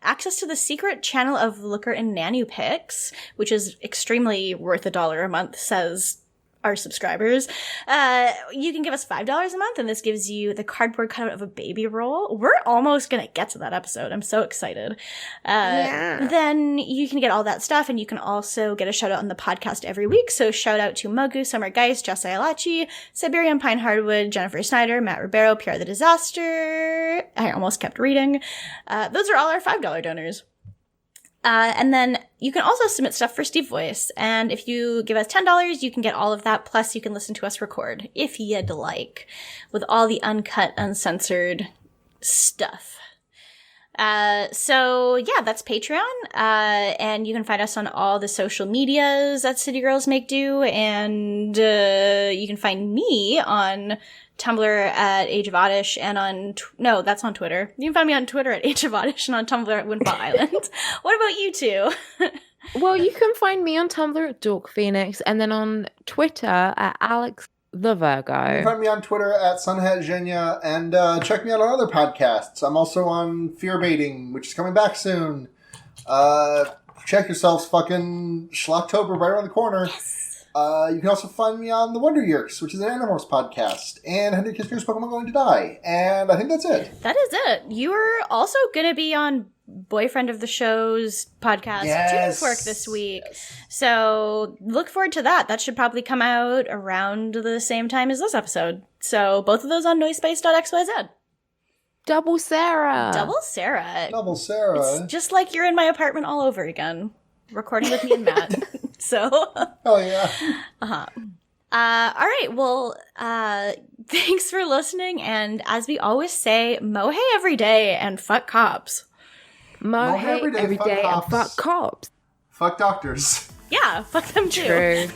access to the secret channel of Looker and Nanu pics, which is extremely worth $1 a month, says our subscribers. You can give us $5 a month, and this gives you the cardboard cutout of a baby roll. We're almost gonna get to that episode. I'm so excited. Then you can get all that stuff, and you can also get a shout out on the podcast every week. So shout out to Mogu, Summer Geist, Jess Ayalachi, Siberian Pine Hardwood, Jennifer Snyder, Matt Ribeiro, Pierre the Disaster. I almost kept reading. Those are all our $5 donors. And then you can also submit stuff for Steve Voice. And if you give us $10, you can get all of that. Plus, you can listen to us record, if you'd like, with all the uncut, uncensored stuff. So yeah, that's Patreon. And you can find us on all the social medias at City Girls Make Do. And, you can find me on Tumblr at Age of Oddish and on, no, that's on Twitter. You can find me on Twitter at Age of Oddish and on Tumblr at Windfall Island. What about you two? Well, you can find me on Tumblr at Dork Phoenix and then on Twitter at Alex the Virgo. You can find me on Twitter at Sunhat and check me out on other podcasts. I'm also on Fear Baiting, which is coming back soon. Check yourselves, fucking Schlocktober right around the corner. Yes. You can also find me on The Wonder Years, which is an Animorphs podcast, and Henry Kissinger's Pokemon Going to Die. And I think that's it. That is it. You are also going to be on Boyfriend of the Show's podcast, Students Work, this week. Yes. So look forward to that. That should probably come out around the same time as this episode. So both of those on noisepace.xyz. Double Sarah. Double Sarah. Double Sarah. It's just like you're in my apartment all over again, recording with me and Matt. So. Oh, yeah. Uh-huh. All right. Well, thanks for listening. And as we always say, mohe every day and fuck cops. Mohe every day and fuck cops. Fuck doctors. Yeah, fuck them too. True.